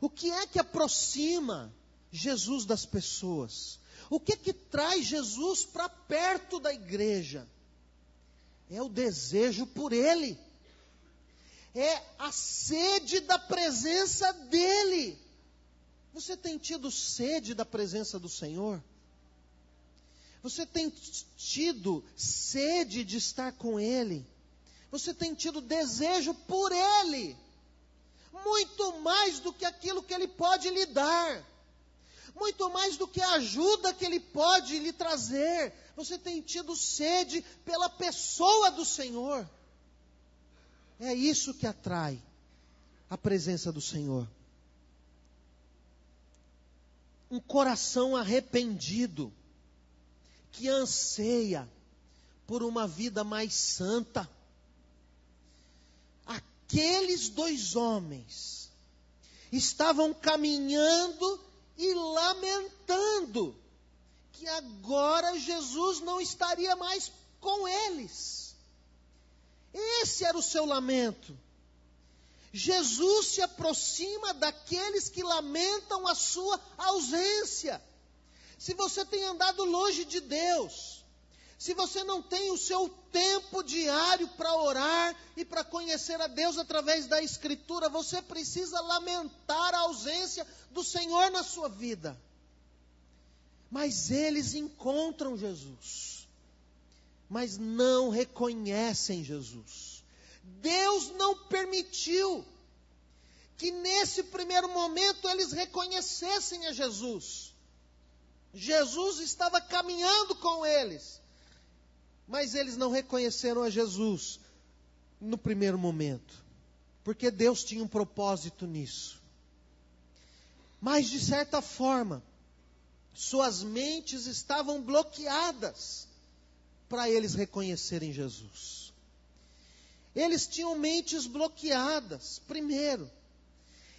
O que é que aproxima Jesus das pessoas? O que é que traz Jesus para perto da igreja? É o desejo por Ele. É a sede da presença dEle. Você tem tido sede da presença do Senhor? Você tem tido sede de estar com Ele? Você tem tido desejo por Ele, muito mais do que aquilo que Ele pode lhe dar, muito mais do que a ajuda que Ele pode lhe trazer. Você tem tido sede pela pessoa do Senhor. É isso que atrai a presença do Senhor. Um coração arrependido, que anseia por uma vida mais santa. Aqueles dois homens estavam caminhando e lamentando que agora Jesus não estaria mais com eles. Esse era o seu lamento. Jesus se aproxima daqueles que lamentam a sua ausência. Se você tem andado longe de Deus, se você não tem o seu tempo diário para orar e para conhecer a Deus através da Escritura, você precisa lamentar a ausência do Senhor na sua vida. Mas eles encontram Jesus, mas não reconhecem Jesus. Deus não permitiu que nesse primeiro momento eles reconhecessem a Jesus. Jesus estava caminhando com eles, mas eles não reconheceram a Jesus no primeiro momento, porque Deus tinha um propósito nisso. Mas de certa forma, suas mentes estavam bloqueadas para eles reconhecerem Jesus. Eles tinham mentes bloqueadas. Primeiro,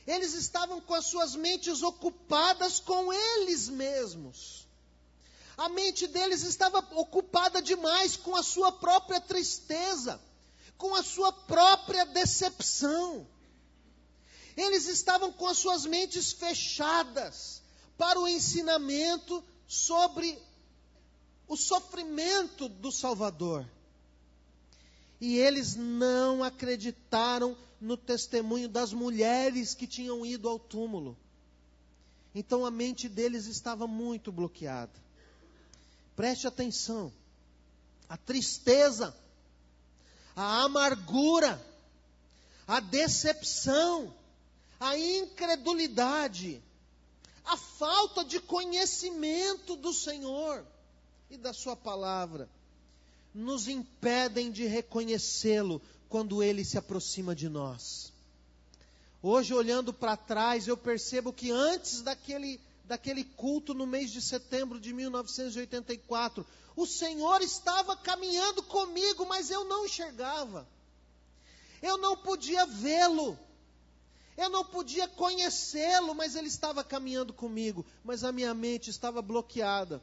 eles estavam com as suas mentes ocupadas com eles mesmos. A mente deles estava ocupada demais com a sua própria tristeza, com a sua própria decepção. Eles estavam com as suas mentes fechadas para o ensinamento sobre o sofrimento do Salvador. E eles não acreditaram no testemunho das mulheres que tinham ido ao túmulo. Então a mente deles estava muito bloqueada. Preste atenção. A tristeza, a amargura, a decepção, a incredulidade, a falta de conhecimento do Senhor e da sua palavra nos impedem de reconhecê-lo quando ele se aproxima de nós. Hoje, olhando para trás, eu percebo que antes daquele culto no mês de setembro de 1984, o Senhor estava caminhando comigo, mas eu não enxergava. Eu não podia vê-lo. Eu não podia conhecê-lo, mas ele estava caminhando comigo. Mas a minha mente estava bloqueada.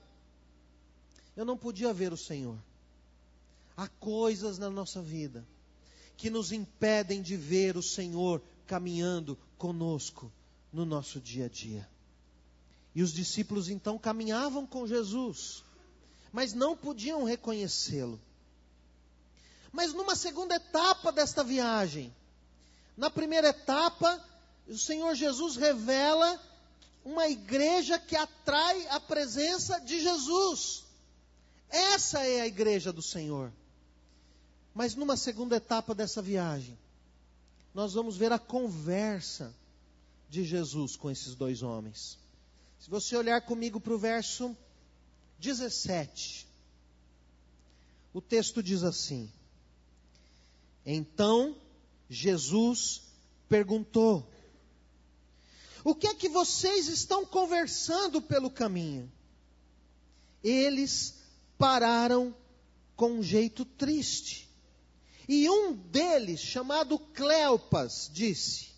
Eu não podia ver o Senhor. Há coisas na nossa vida que nos impedem de ver o Senhor caminhando conosco no nosso dia a dia. E os discípulos então caminhavam com Jesus, mas não podiam reconhecê-lo. Mas numa segunda etapa desta viagem, na primeira etapa, o Senhor Jesus revela uma igreja que atrai a presença de Jesus. Essa é a igreja do Senhor. Mas numa segunda etapa dessa viagem, nós vamos ver a conversa de Jesus com esses dois homens. Se você olhar comigo para o verso 17, o texto diz assim: Então Jesus perguntou: O que é que vocês estão conversando pelo caminho? Eles pararam com um jeito triste. E um deles, chamado Cleopas, disse: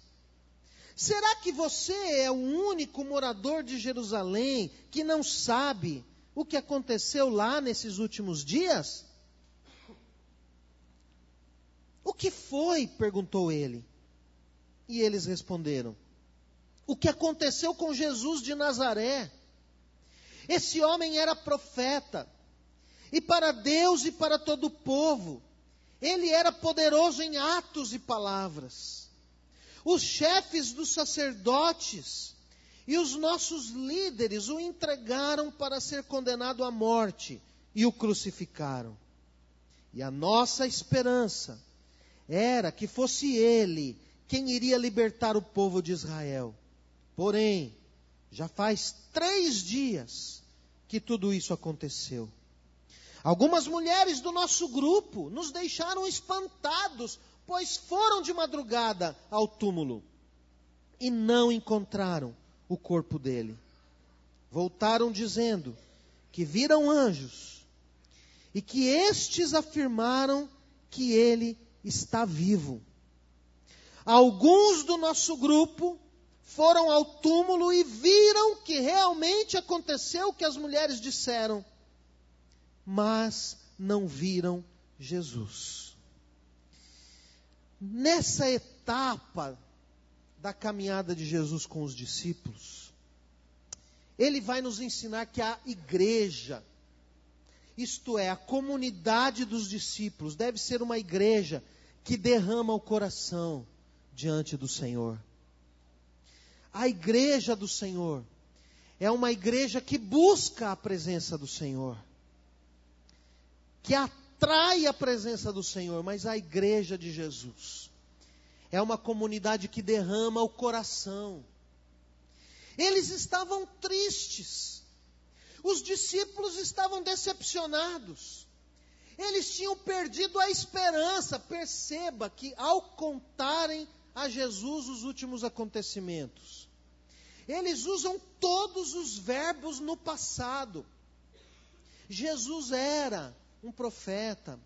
Será que você é o único morador de Jerusalém que não sabe o que aconteceu lá nesses últimos dias? O que foi? Perguntou ele. E eles responderam: O que aconteceu com Jesus de Nazaré? Esse homem era profeta, e para Deus e para todo o povo, ele era poderoso em atos e palavras. Os chefes dos sacerdotes e os nossos líderes o entregaram para ser condenado à morte e o crucificaram. E a nossa esperança era que fosse ele quem iria libertar o povo de Israel. Porém, já faz 3 dias que tudo isso aconteceu. Algumas mulheres do nosso grupo nos deixaram espantados, pois foram de madrugada ao túmulo e não encontraram o corpo dele. Voltaram dizendo que viram anjos e que estes afirmaram que ele está vivo. Alguns do nosso grupo foram ao túmulo e viram que realmente aconteceu o que as mulheres disseram, mas não viram Jesus. Nessa etapa da caminhada de Jesus com os discípulos, ele vai nos ensinar que a igreja, isto é, a comunidade dos discípulos, deve ser uma igreja que derrama o coração diante do Senhor. A igreja do Senhor é uma igreja que busca a presença do Senhor, que atrai a presença do Senhor, mas a igreja de Jesus é uma comunidade que derrama o coração. Eles estavam tristes, os discípulos estavam decepcionados, eles tinham perdido a esperança. Perceba que ao contarem a Jesus os últimos acontecimentos, eles usam todos os verbos no passado. Jesus era um profeta,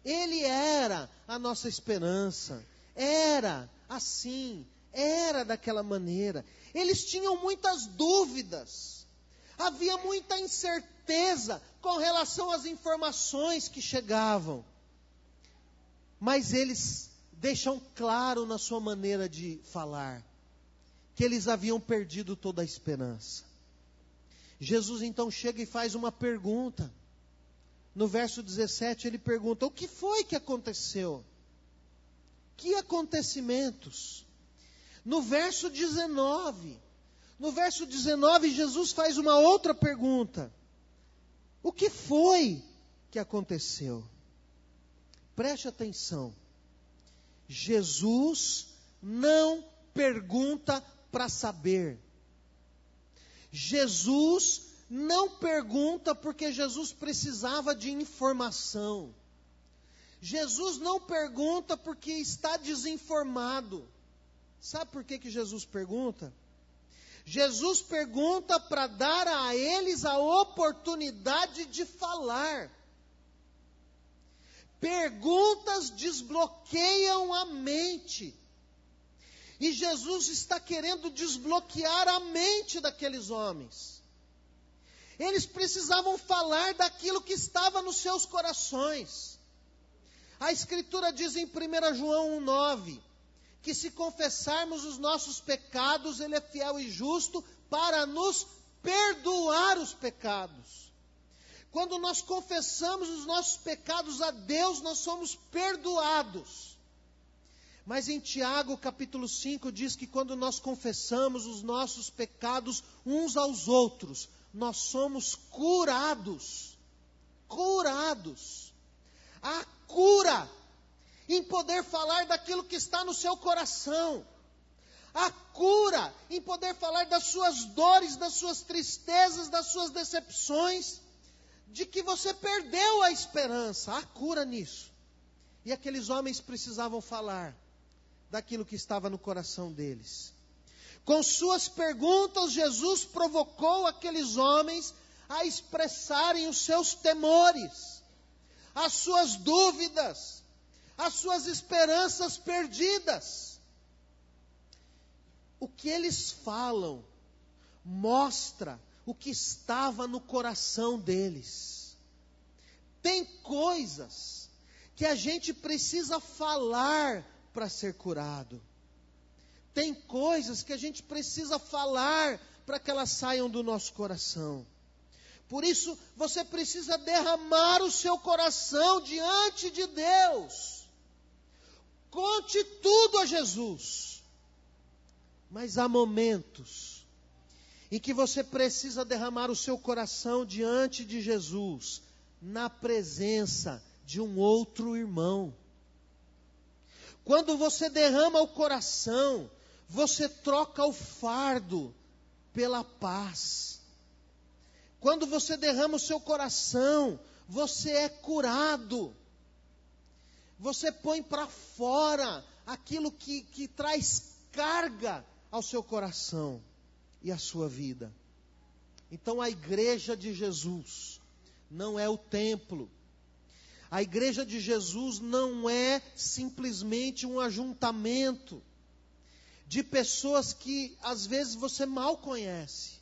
ele era a nossa esperança, era assim, era daquela maneira. Eles tinham muitas dúvidas, havia muita incerteza com relação às informações que chegavam, mas eles deixam claro na sua maneira de falar que eles haviam perdido toda a esperança. Jesus então chega e faz uma pergunta. No verso 17 ele pergunta: o que foi que aconteceu? Que acontecimentos? No verso 19, Jesus faz uma outra pergunta: o que foi que aconteceu? Preste atenção. Jesus não pergunta para saber. Jesus não pergunta porque Jesus precisava de informação. Jesus não pergunta porque está desinformado. Sabe por que Jesus pergunta? Jesus pergunta para dar a eles a oportunidade de falar. Perguntas desbloqueiam a mente. E Jesus está querendo desbloquear a mente daqueles homens. Eles precisavam falar daquilo que estava nos seus corações. A Escritura diz em 1 João 1,9, que se confessarmos os nossos pecados, Ele é fiel e justo para nos perdoar os pecados. Quando nós confessamos os nossos pecados a Deus, nós somos perdoados. Mas em Tiago capítulo 5 diz que quando nós confessamos os nossos pecados uns aos outros, nós somos curados. Curados. A cura em poder falar daquilo que está no seu coração. A cura em poder falar das suas dores, das suas tristezas, das suas decepções, de que você perdeu a esperança. Há cura nisso. E aqueles homens precisavam falar daquilo que estava no coração deles. Com suas perguntas, Jesus provocou aqueles homens a expressarem os seus temores, as suas dúvidas, as suas esperanças perdidas. O que eles falam mostra o que estava no coração deles. Tem coisas que a gente precisa falar para ser curado. Tem coisas que a gente precisa falar para que elas saiam do nosso coração. Por isso, você precisa derramar o seu coração diante de Deus. Conte tudo a Jesus. Mas há momentos em que você precisa derramar o seu coração diante de Jesus, na presença de um outro irmão. Quando você derrama o coração, você troca o fardo pela paz. Quando você derrama o seu coração, você é curado. Você põe para fora aquilo que traz carga ao seu coração e à sua vida. Então a igreja de Jesus não é o templo. A igreja de Jesus não é simplesmente um ajuntamento de pessoas que às vezes você mal conhece.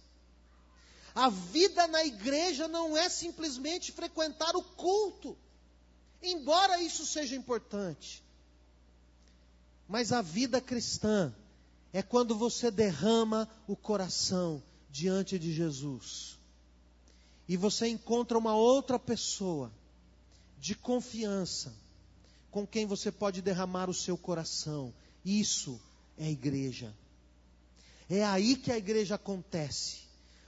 A vida na igreja não é simplesmente frequentar o culto, embora isso seja importante. Mas a vida cristã é quando você derrama o coração diante de Jesus. E você encontra uma outra pessoa de confiança, com quem você pode derramar o seu coração. Isso é a igreja. É aí que a igreja acontece.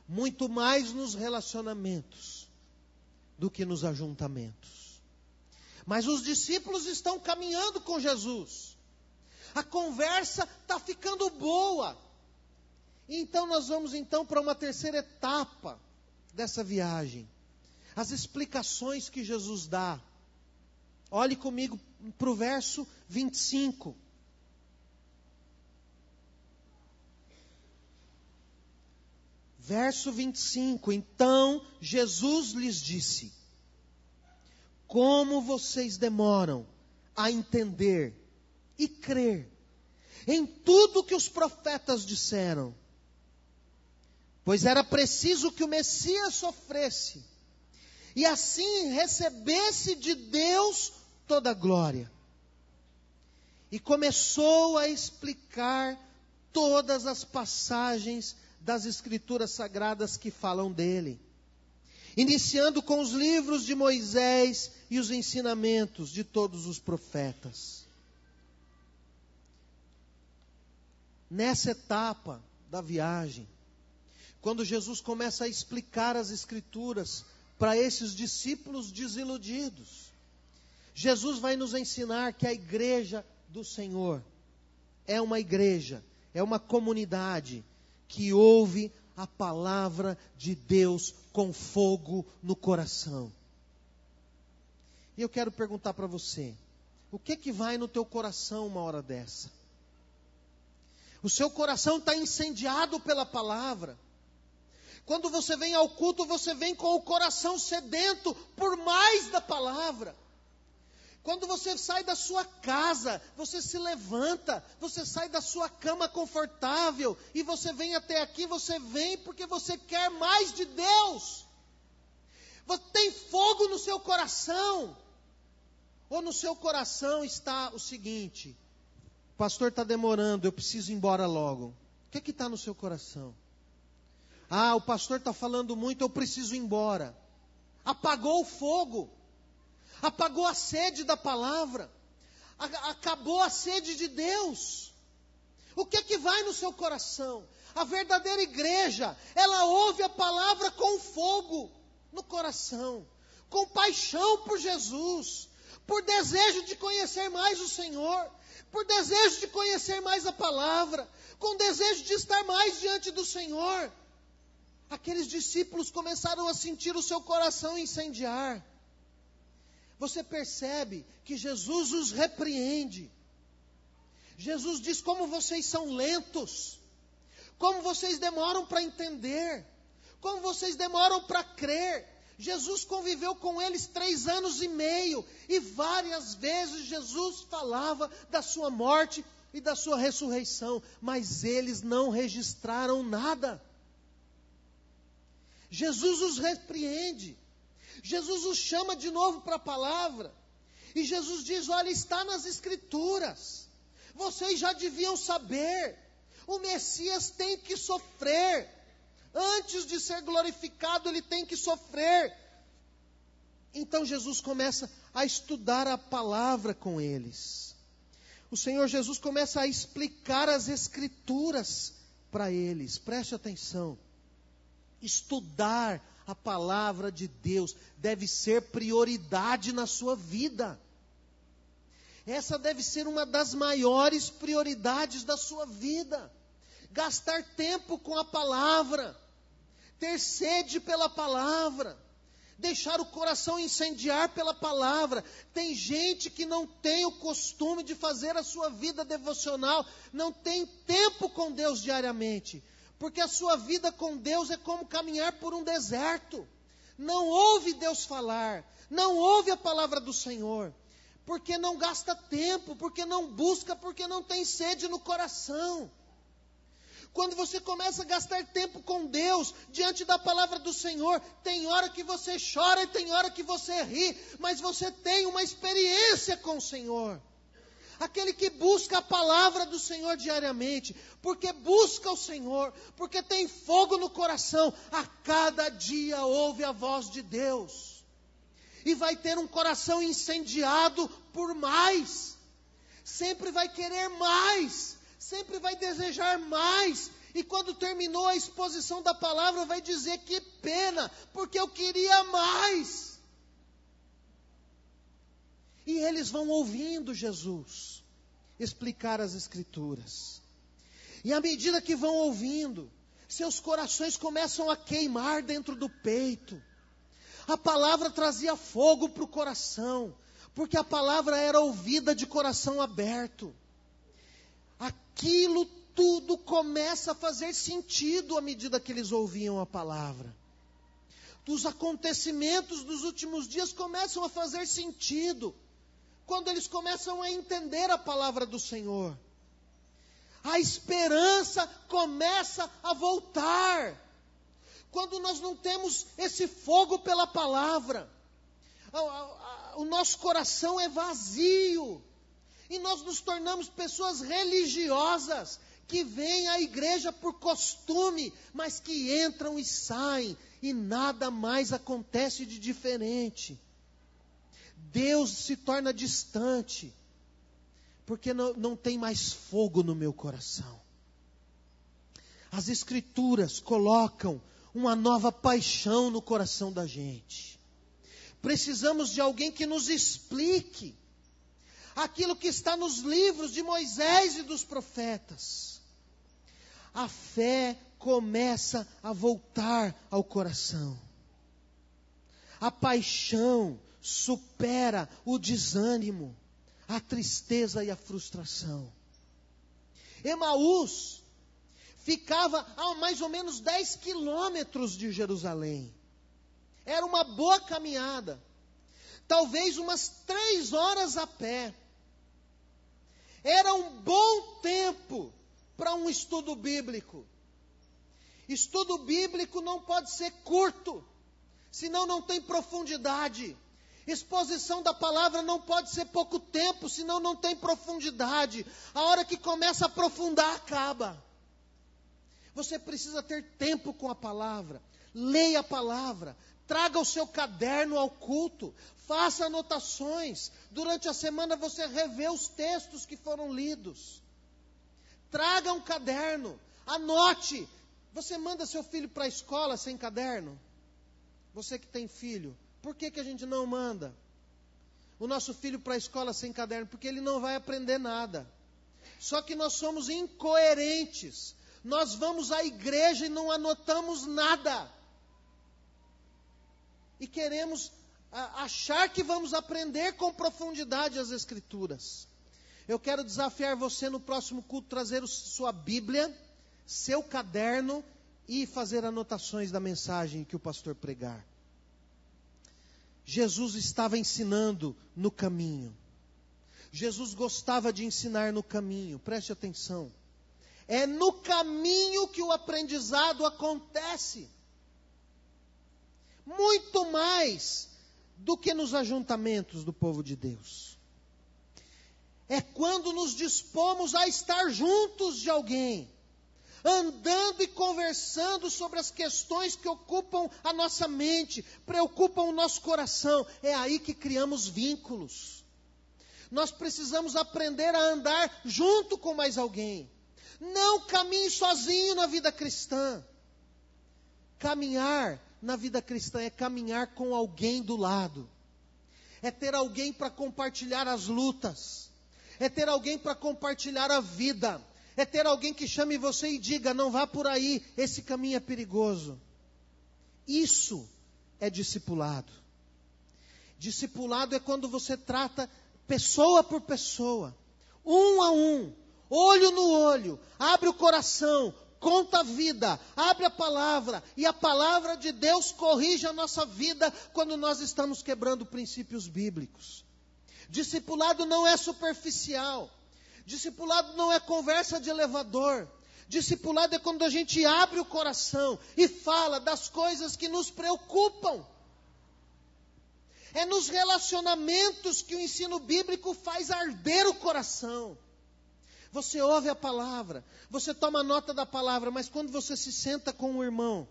Muito mais nos relacionamentos do que nos ajuntamentos. Mas os discípulos estão caminhando com Jesus. A conversa está ficando boa. Então nós vamos para uma terceira etapa dessa viagem. As explicações que Jesus dá. Olhe comigo para o verso 25. Verso 25. Então Jesus lhes disse: como vocês demoram a entender e crer em tudo que os profetas disseram? Pois era preciso que o Messias sofresse e assim recebesse de Deus toda a glória. E começou a explicar todas as passagens das Escrituras Sagradas que falam dele, iniciando com os livros de Moisés e os ensinamentos de todos os profetas. Nessa etapa da viagem, quando Jesus começa a explicar as Escrituras para esses discípulos desiludidos, Jesus vai nos ensinar que a igreja do Senhor é uma igreja, é uma comunidade que ouve a palavra de Deus com fogo no coração. E eu quero perguntar para você, o que vai no teu coração uma hora dessa? O seu coração está incendiado pela palavra. Quando você vem ao culto, você vem com o coração sedento por mais da palavra. Quando você sai da sua casa, você se levanta, você sai da sua cama confortável e você vem até aqui, você vem porque você quer mais de Deus. Você tem fogo no seu coração. Ou no seu coração está o seguinte: o pastor está demorando, eu preciso ir embora logo. O que está no seu coração? Ah, o pastor está falando muito, eu preciso ir embora. Apagou o fogo. Apagou a sede da palavra. Acabou a sede de Deus. O que vai no seu coração? A verdadeira igreja, ela ouve a palavra com fogo no coração, com paixão por Jesus, por desejo de conhecer mais o Senhor, por desejo de conhecer mais a palavra, com desejo de estar mais diante do Senhor. Aqueles discípulos começaram a sentir o seu coração incendiar. Você percebe que Jesus os repreende. Jesus diz: como vocês são lentos, como vocês demoram para entender, como vocês demoram para crer. Jesus conviveu com eles 3 anos e meio, e várias vezes Jesus falava da sua morte e da sua ressurreição, mas eles não registraram nada. Jesus os repreende. Jesus os chama de novo para a palavra. E Jesus diz: olha, está nas Escrituras. Vocês já deviam saber. O Messias tem que sofrer. Antes de ser glorificado, ele tem que sofrer. Então Jesus começa a estudar a palavra com eles. O Senhor Jesus começa a explicar as Escrituras para eles. Preste atenção. Estudar a palavra de Deus deve ser prioridade na sua vida. Essa deve ser uma das maiores prioridades da sua vida. Gastar tempo com a palavra, ter sede pela palavra, deixar o coração incendiar pela palavra. Tem gente que não tem o costume de fazer a sua vida devocional, não tem tempo com Deus diariamente, porque a sua vida com Deus é como caminhar por um deserto. Não ouve Deus falar, não ouve a palavra do Senhor, porque não gasta tempo, porque não busca, porque não tem sede no coração. Quando você começa a gastar tempo com Deus, diante da palavra do Senhor, tem hora que você chora e tem hora que você ri, mas você tem uma experiência com o Senhor. Aquele que busca a palavra do Senhor diariamente, porque busca o Senhor, porque tem fogo no coração, a cada dia ouve a voz de Deus. E vai ter um coração incendiado por mais. Sempre vai querer mais. Sempre vai desejar mais. E quando terminou a exposição da palavra, vai dizer: que pena, porque eu queria mais. E eles vão ouvindo Jesus explicar as Escrituras. E à medida que vão ouvindo, seus corações começam a queimar dentro do peito. A palavra trazia fogo para o coração, porque a palavra era ouvida de coração aberto. Aquilo tudo começa a fazer sentido à medida que eles ouviam a palavra. Os acontecimentos dos últimos dias começam a fazer sentido, quando eles começam a entender a palavra do Senhor. A esperança começa a voltar. Quando nós não temos esse fogo pela palavra, o nosso coração é vazio, e nós nos tornamos pessoas religiosas, que vêm à igreja por costume, mas que entram e saem, e nada mais acontece de diferente. Deus se torna distante, porque não tem mais fogo no meu coração. As Escrituras colocam uma nova paixão no coração da gente. Precisamos de alguém que nos explique aquilo que está nos livros de Moisés e dos profetas. A fé começa a voltar ao coração. A paixão supera o desânimo, a tristeza e a frustração. Emaús ficava a mais ou menos 10 quilômetros de Jerusalém. Era uma boa caminhada. Talvez umas 3 horas a pé. Era um bom tempo para um estudo bíblico. Estudo bíblico não pode ser curto, senão não tem profundidade. Exposição da palavra não pode ser pouco tempo, senão não tem profundidade. A hora que começa a aprofundar, acaba. Você precisa ter tempo com a palavra. Leia a palavra. Traga o seu caderno ao culto. Faça anotações. Durante a semana você revê os textos que foram lidos. Traga um caderno. Anote. Você manda seu filho para a escola sem caderno? Você que tem filho. Por que a gente não manda o nosso filho para a escola sem caderno? Porque ele não vai aprender nada. Só que nós somos incoerentes. Nós vamos à igreja e não anotamos nada. E queremos achar que vamos aprender com profundidade as Escrituras. Eu quero desafiar você no próximo culto, trazer sua Bíblia, seu caderno e fazer anotações da mensagem que o pastor pregar. Jesus estava ensinando no caminho. Jesus gostava de ensinar no caminho, preste atenção. É no caminho que o aprendizado acontece. Muito mais do que nos ajuntamentos do povo de Deus. É quando nos dispomos a estar juntos de alguém, andando e conversando sobre as questões que ocupam a nossa mente, preocupam o nosso coração. É aí que criamos vínculos. Nós precisamos aprender a andar junto com mais alguém. Não caminhe sozinho na vida cristã. Caminhar na vida cristã é caminhar com alguém do lado. É ter alguém para compartilhar as lutas. é ter alguém para compartilhar a vida, é ter alguém que chame você e diga: não vá por aí, esse caminho é perigoso. Isso é discipulado. Discipulado é quando você trata pessoa por pessoa, um a um, olho no olho, abre o coração, conta a vida, abre a palavra, e a palavra de Deus corrige a nossa vida quando nós estamos quebrando princípios bíblicos. Discipulado não é superficial. Discipulado não é conversa de elevador. Discipulado é quando a gente abre o coração e fala das coisas que nos preocupam. É nos relacionamentos que o ensino bíblico faz arder o coração. Você ouve a palavra, você toma nota da palavra, mas quando você se senta com o irmão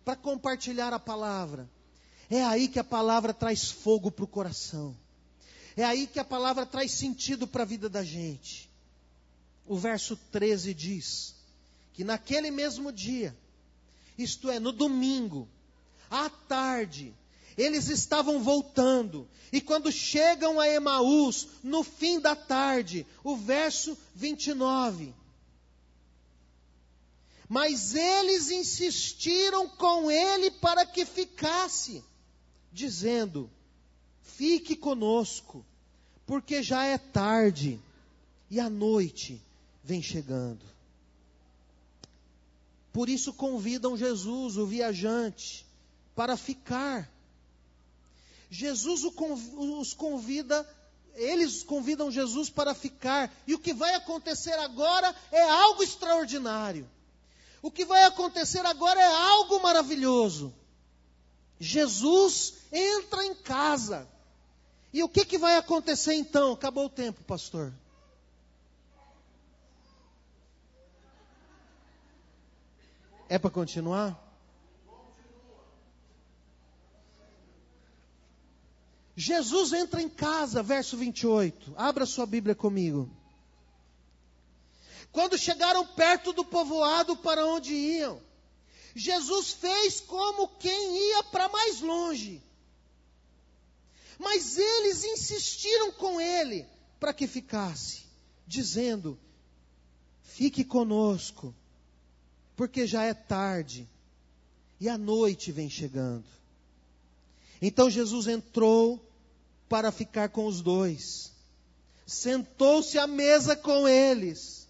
para compartilhar a palavra, é aí que a palavra traz fogo para o coração. É aí que a palavra traz sentido para a vida da gente. O verso 13 diz que naquele mesmo dia, isto é, no domingo, à tarde, eles estavam voltando. E quando chegam a Emaús, no fim da tarde, o verso 29. Mas eles insistiram com ele para que ficasse, dizendo: fique conosco, porque já é tarde e a noite vem chegando. Por isso convidam Jesus, o viajante, para ficar. Jesus os convida, eles convidam Jesus para ficar. E o que vai acontecer agora é algo extraordinário. O que vai acontecer agora é algo maravilhoso. Jesus entra em casa. E o que vai acontecer então? Acabou o tempo, pastor. É para continuar? Jesus entra em casa, verso 28. Abra sua Bíblia comigo. Quando chegaram perto do povoado para onde iam, Jesus fez como quem ia para mais longe. Mas eles insistiram com ele para que ficasse, dizendo: fique conosco, porque já é tarde e a noite vem chegando. Então Jesus entrou para ficar com os dois. Sentou-se à mesa com eles.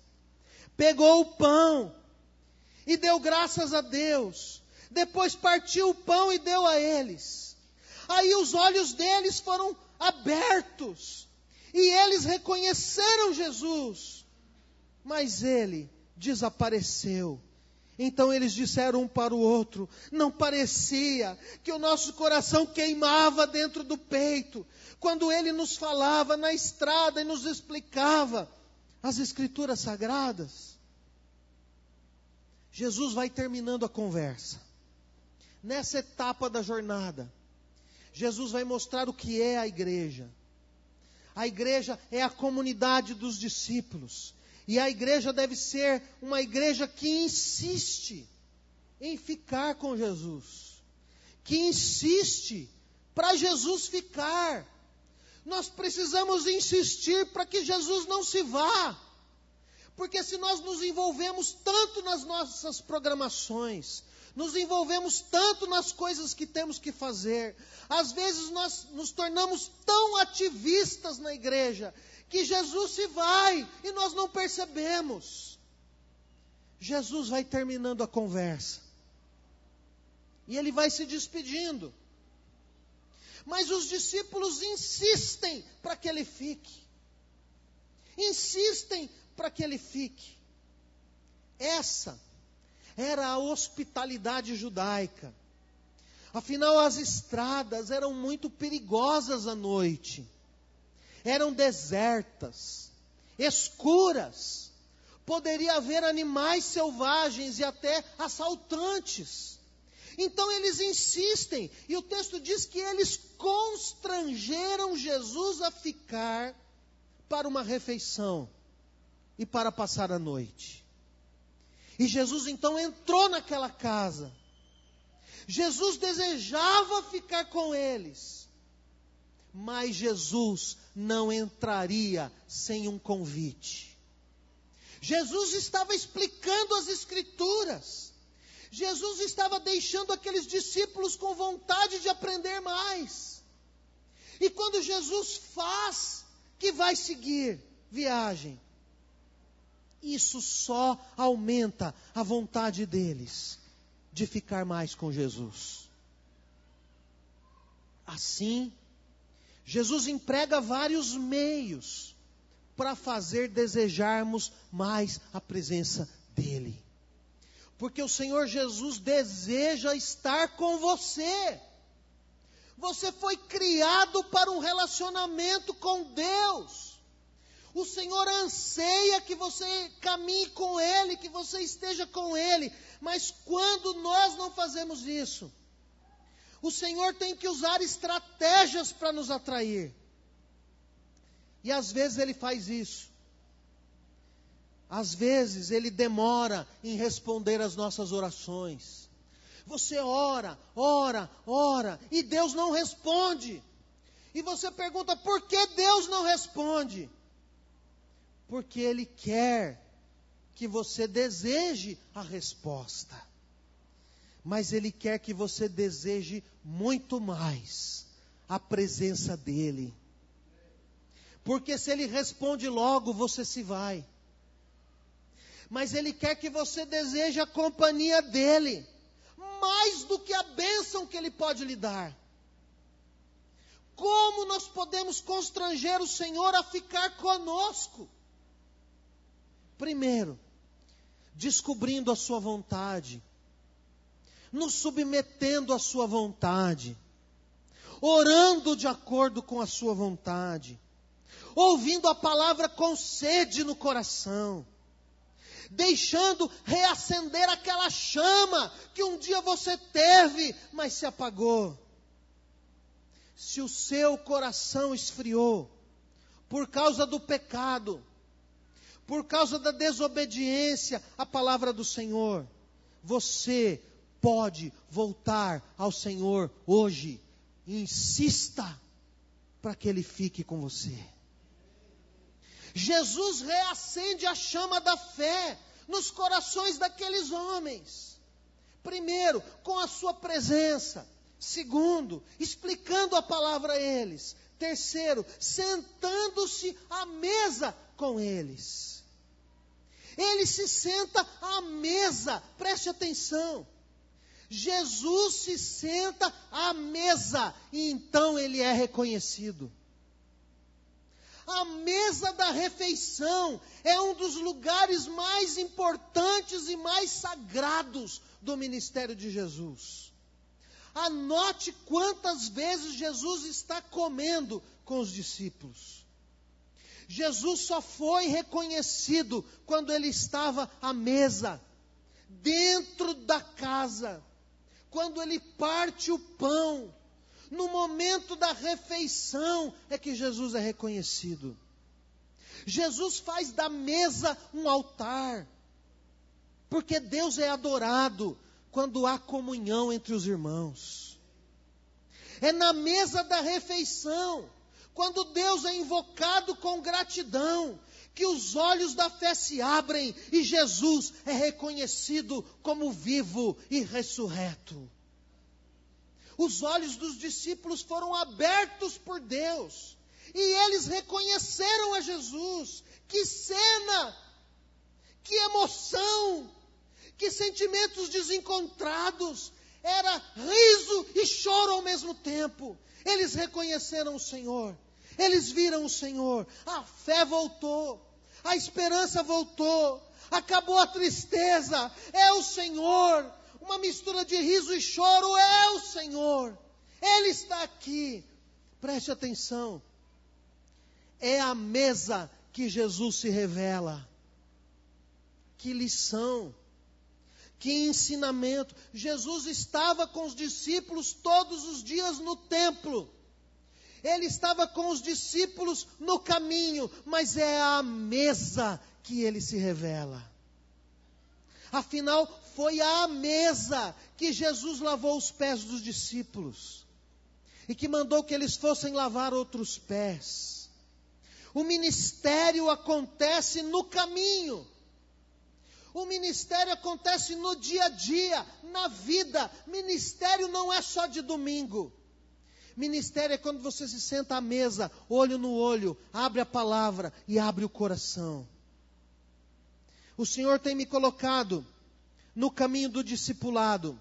Pegou o pão e deu graças a Deus. Depois partiu o pão e deu a eles. Aí os olhos deles foram abertos e eles reconheceram Jesus. Mas ele desapareceu. Então eles disseram um para o outro: não parecia que o nosso coração queimava dentro do peito, quando ele nos falava na estrada e nos explicava as Escrituras Sagradas? Jesus vai terminando a conversa. Nessa etapa da jornada, Jesus vai mostrar o que é a igreja. A igreja é a comunidade dos discípulos. E a igreja deve ser uma igreja que insiste em ficar com Jesus. Que insiste para Jesus ficar. Nós precisamos insistir para que Jesus não se vá. Porque se nós nos envolvemos tanto nas nossas programações, nos envolvemos tanto nas coisas que temos que fazer, às vezes nós nos tornamos tão ativistas na igreja, que Jesus se vai e nós não percebemos. Jesus vai terminando a conversa. E ele vai se despedindo. Mas os discípulos insistem para que ele fique. Insistem para que ele fique. Essa era a hospitalidade judaica. Afinal, as estradas eram muito perigosas à noite. Eram desertas, escuras. Poderia haver animais selvagens e até assaltantes. Então eles insistem, e o texto diz que eles constrangeram Jesus a ficar para uma refeição e para passar a noite. E Jesus então entrou naquela casa. Jesus desejava ficar com eles, mas Jesus não entraria sem um convite. Jesus estava explicando as Escrituras. Jesus estava deixando aqueles discípulos com vontade de aprender mais. E quando Jesus faz que vai seguir viagem, isso só aumenta a vontade deles de ficar mais com Jesus. Assim, Jesus emprega vários meios para fazer desejarmos mais a presença dEle. Porque o Senhor Jesus deseja estar com você. Você foi criado para um relacionamento com Deus. O Senhor anseia que você caminhe com Ele, que você esteja com Ele. Mas quando nós não fazemos isso, o Senhor tem que usar estratégias para nos atrair. E às vezes Ele faz isso. Às vezes Ele demora em responder às nossas orações. Você ora, e Deus não responde. E você pergunta, por que Deus não responde? Porque Ele quer que você deseje a resposta. Mas Ele quer que você deseje muito mais a presença dEle. Porque se Ele responde logo, você se vai. Mas Ele quer que você deseje a companhia dEle, mais do que a bênção que Ele pode lhe dar. Como nós podemos constranger o Senhor a ficar conosco? Primeiro, descobrindo a sua vontade, nos submetendo à sua vontade, orando de acordo com a sua vontade, ouvindo a palavra com sede no coração, deixando reacender aquela chama que um dia você teve, mas se apagou. Se o seu coração esfriou por causa do pecado, por causa da desobediência à palavra do Senhor, você pode voltar ao Senhor hoje. Insista para que Ele fique com você. Jesus reacende a chama da fé nos corações daqueles homens. Primeiro, com a sua presença. Segundo, explicando a palavra a eles. Terceiro, sentando-se à mesa com eles. Ele se senta à mesa, preste atenção. Jesus se senta à mesa e então Ele é reconhecido. A mesa da refeição é um dos lugares mais importantes e mais sagrados do ministério de Jesus. Anote quantas vezes Jesus está comendo com os discípulos. Jesus só foi reconhecido quando Ele estava à mesa, dentro da casa, quando Ele parte o pão. No momento da refeição é que Jesus é reconhecido. Jesus faz da mesa um altar, porque Deus é adorado quando há comunhão entre os irmãos. É na mesa da refeição, quando Deus é invocado com gratidão, que os olhos da fé se abrem e Jesus é reconhecido como vivo e ressurreto. Os olhos dos discípulos foram abertos por Deus. E eles reconheceram a Jesus. Que cena! Que emoção! Que sentimentos desencontrados! Era riso e choro ao mesmo tempo. Eles reconheceram o Senhor. Eles viram o Senhor. A fé voltou. A esperança voltou. Acabou a tristeza. É o Senhor. Uma mistura de riso e choro, é o Senhor. Ele está aqui. Preste atenção. É a mesa que Jesus se revela. Que lição. Que ensinamento. Jesus estava com os discípulos todos os dias no templo. Ele estava com os discípulos no caminho. Mas é a mesa que Ele se revela. Afinal, foi à mesa que Jesus lavou os pés dos discípulos. e que mandou que eles fossem lavar outros pés. O ministério acontece no caminho. O ministério acontece no dia a dia, na vida. Ministério não é só de domingo. Ministério é quando você se senta à mesa, olho no olho, abre a palavra e abre o coração. O Senhor tem me colocado no caminho do discipulado.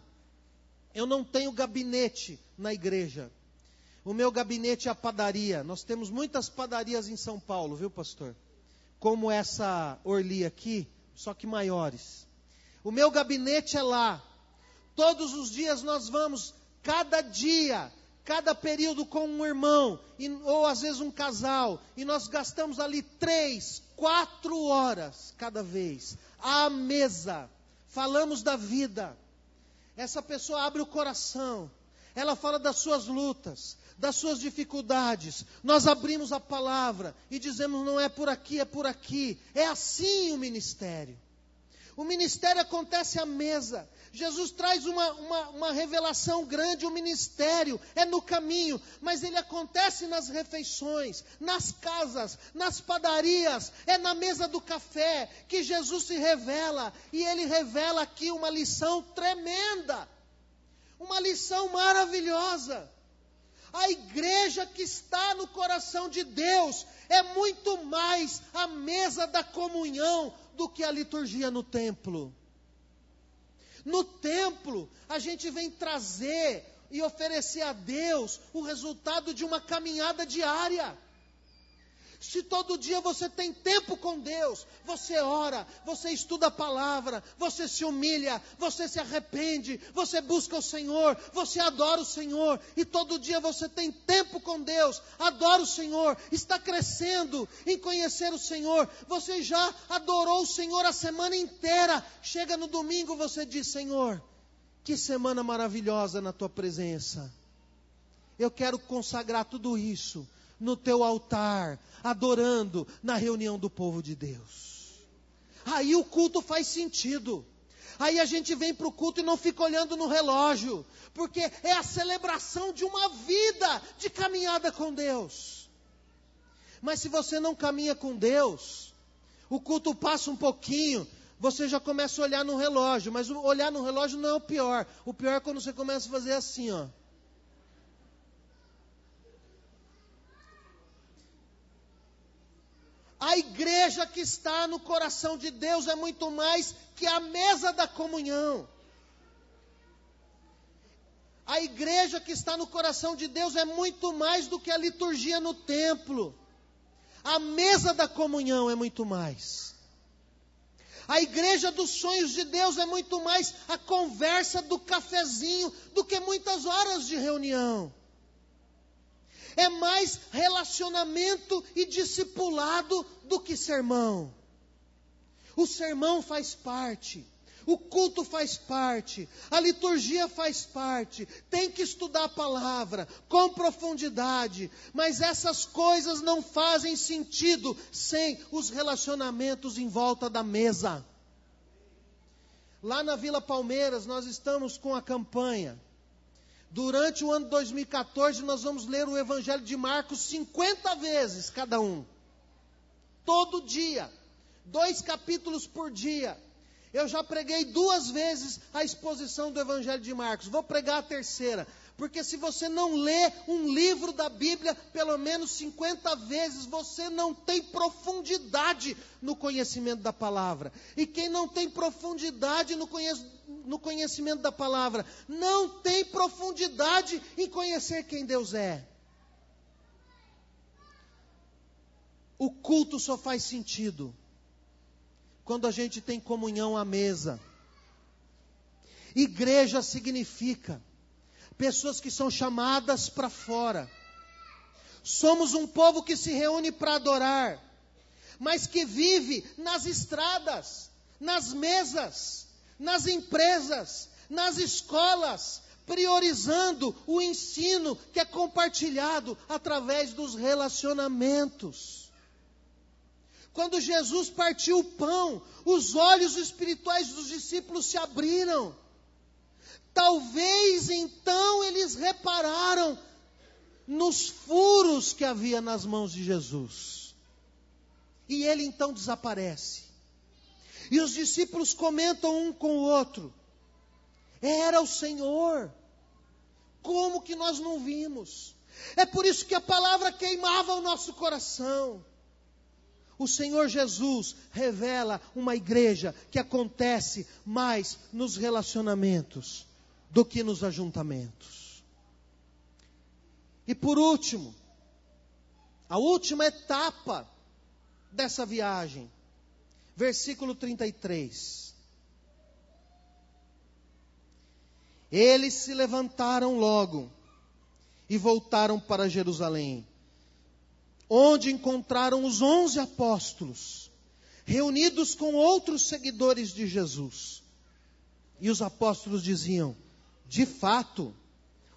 Eu não tenho gabinete na igreja. O meu gabinete é a padaria. Nós temos muitas padarias em São Paulo, viu, pastor? Como essa Orli aqui, só que maiores. O meu gabinete é lá. Todos os dias nós vamos, cada dia, cada período com um irmão, ou às vezes um casal, e nós gastamos ali 3, 4 horas cada vez, à mesa, falamos da vida. Essa pessoa abre o coração, ela fala das suas lutas, das suas dificuldades. Nós abrimos a palavra e dizemos, não é por aqui, é por aqui. É assim o ministério. O ministério acontece à mesa. Jesus traz uma revelação grande. O ministério é no caminho, mas ele acontece nas refeições, nas casas, nas padarias, é na mesa do café que Jesus se revela. E ele revela aqui uma lição tremenda, uma lição maravilhosa. A igreja que está no coração de Deus é muito mais a mesa da comunhão do que a liturgia no templo. No templo, a gente vem trazer e oferecer a Deus o resultado de uma caminhada diária. Se todo dia você tem tempo com Deus, você ora, você estuda a palavra, você se humilha, você se arrepende, você busca o Senhor, você adora o Senhor, e todo dia você tem tempo com Deus, adora o Senhor, está crescendo em conhecer o Senhor, você já adorou o Senhor a semana inteira, chega no domingo você diz, Senhor, que semana maravilhosa na tua presença, eu quero consagrar tudo isso no teu altar, adorando na reunião do povo de Deus. Aí o culto faz sentido. Aí a gente vem para o culto e não fica olhando no relógio, porque é a celebração de uma vida de caminhada com Deus. Mas se você não caminha com Deus, o culto passa um pouquinho, você já começa a olhar no relógio, mas olhar no relógio não é o pior. O pior é quando você começa a fazer assim, ó. A igreja que está no coração de Deus é muito mais que a mesa da comunhão. A igreja que está no coração de Deus é muito mais do que a liturgia no templo. A mesa da comunhão é muito mais. A igreja dos sonhos de Deus é muito mais a conversa do cafezinho do que muitas horas de reunião. É mais relacionamento e discipulado do que sermão. O sermão faz parte, o culto faz parte, a liturgia faz parte. Tem que estudar a palavra com profundidade, mas essas coisas não fazem sentido sem os relacionamentos em volta da mesa. Lá na Vila Palmeiras nós estamos com a campanha. Durante o ano 2014, nós vamos ler o Evangelho de Marcos 50 vezes cada um. Todo dia. 2 capítulos por dia. Eu já preguei 2 vezes a exposição do Evangelho de Marcos. Vou pregar a terceira. Porque se você não lê um livro da Bíblia pelo menos 50 vezes, você não tem profundidade no conhecimento da palavra. E quem não tem profundidade no conhecimento da palavra, não tem profundidade em conhecer quem Deus é. O culto só faz sentido quando a gente tem comunhão à mesa. Igreja significa pessoas que são chamadas para fora. Somos um povo que se reúne para adorar, mas que vive nas estradas, nas mesas, nas empresas, nas escolas, priorizando o ensino que é compartilhado através dos relacionamentos. Quando Jesus partiu o pão, os olhos espirituais dos discípulos se abriram. Talvez então eles repararam nos furos que havia nas mãos de Jesus. E ele então desaparece. E os discípulos comentam um com o outro: era o Senhor. Como que nós não vimos? É por isso que a palavra queimava o nosso coração. O Senhor Jesus revela uma igreja que acontece mais nos relacionamentos do que nos ajuntamentos. E por último, a última etapa dessa viagem, versículo 33. Eles se levantaram logo e voltaram para Jerusalém, onde encontraram os 11 apóstolos, reunidos com outros seguidores de Jesus. E os apóstolos diziam: de fato,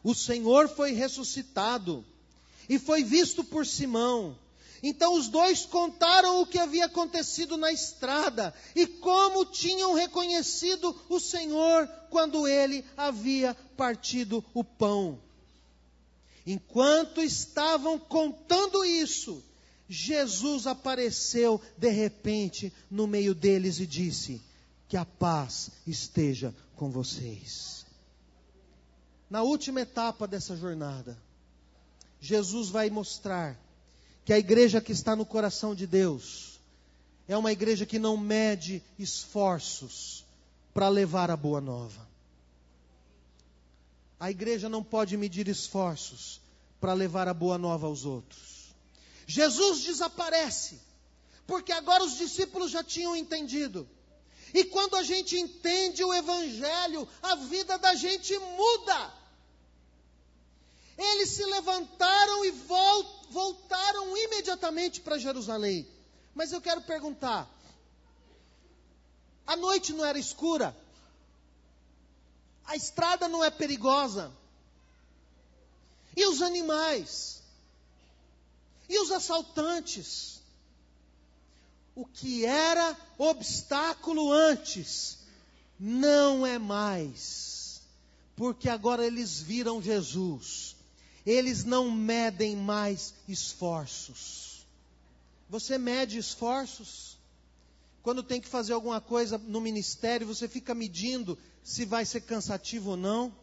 o Senhor foi ressuscitado e foi visto por Simão. Então os dois contaram o que havia acontecido na estrada e como tinham reconhecido o Senhor quando ele havia partido o pão. Enquanto estavam contando isso, Jesus apareceu de repente no meio deles e disse: que a paz esteja com vocês. Na última etapa dessa jornada, Jesus vai mostrar que a igreja que está no coração de Deus é uma igreja que não mede esforços para levar a boa nova. A igreja não pode medir esforços para levar a boa nova aos outros. Jesus desaparece, porque agora os discípulos já tinham entendido. E quando a gente entende o Evangelho, a vida da gente muda. Eles se levantaram e voltaram imediatamente para Jerusalém. Mas eu quero perguntar: a noite não era escura? A estrada não é perigosa? E os animais? E os assaltantes? O que era obstáculo antes, não é mais. Porque agora eles viram Jesus. Eles não medem mais esforços. Você mede esforços? Quando tem que fazer alguma coisa no ministério, você fica medindo se vai ser cansativo ou não,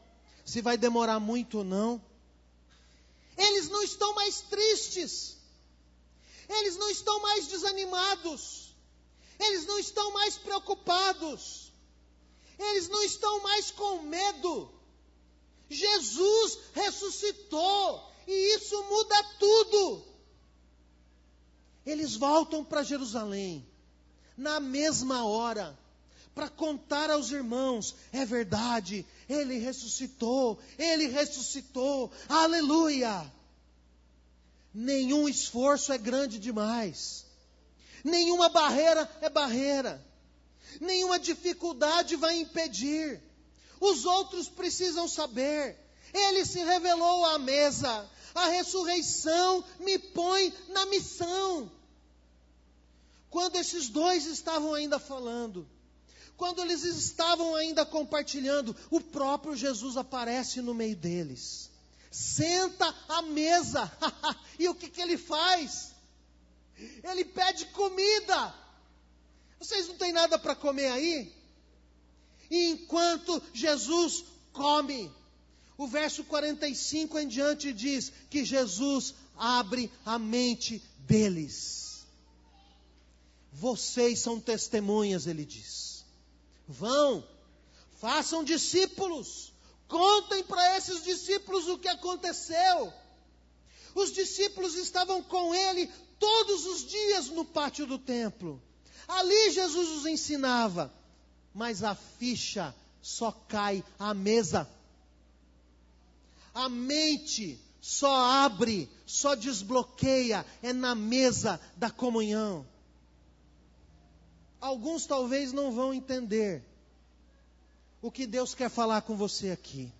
se vai demorar muito ou não. Eles não estão mais tristes. Eles não estão mais desanimados. Eles não estão mais preocupados. Eles não estão mais com medo. Jesus ressuscitou e isso muda tudo. Eles voltam para Jerusalém na mesma hora para contar aos irmãos: é verdade, ele ressuscitou, aleluia. Nenhum esforço é grande demais, nenhuma barreira é barreira, nenhuma dificuldade vai impedir. Os outros precisam saber: ele se revelou à mesa, a ressurreição me põe na missão. Quando esses dois estavam ainda falando, quando eles estavam ainda compartilhando, o próprio Jesus aparece no meio deles. Senta à mesa. E o que ele faz? Ele pede comida. Vocês não têm nada para comer aí? E enquanto Jesus come, o verso 45 em diante diz que Jesus abre a mente deles. Vocês são testemunhas, ele diz. Vão, façam discípulos, contem para esses discípulos o que aconteceu. Os discípulos estavam com ele todos os dias no pátio do templo. Ali Jesus os ensinava, mas a ficha só cai à mesa. A mente só abre, só desbloqueia, é na mesa da comunhão. Alguns talvez não vão entender o que Deus quer falar com você aqui.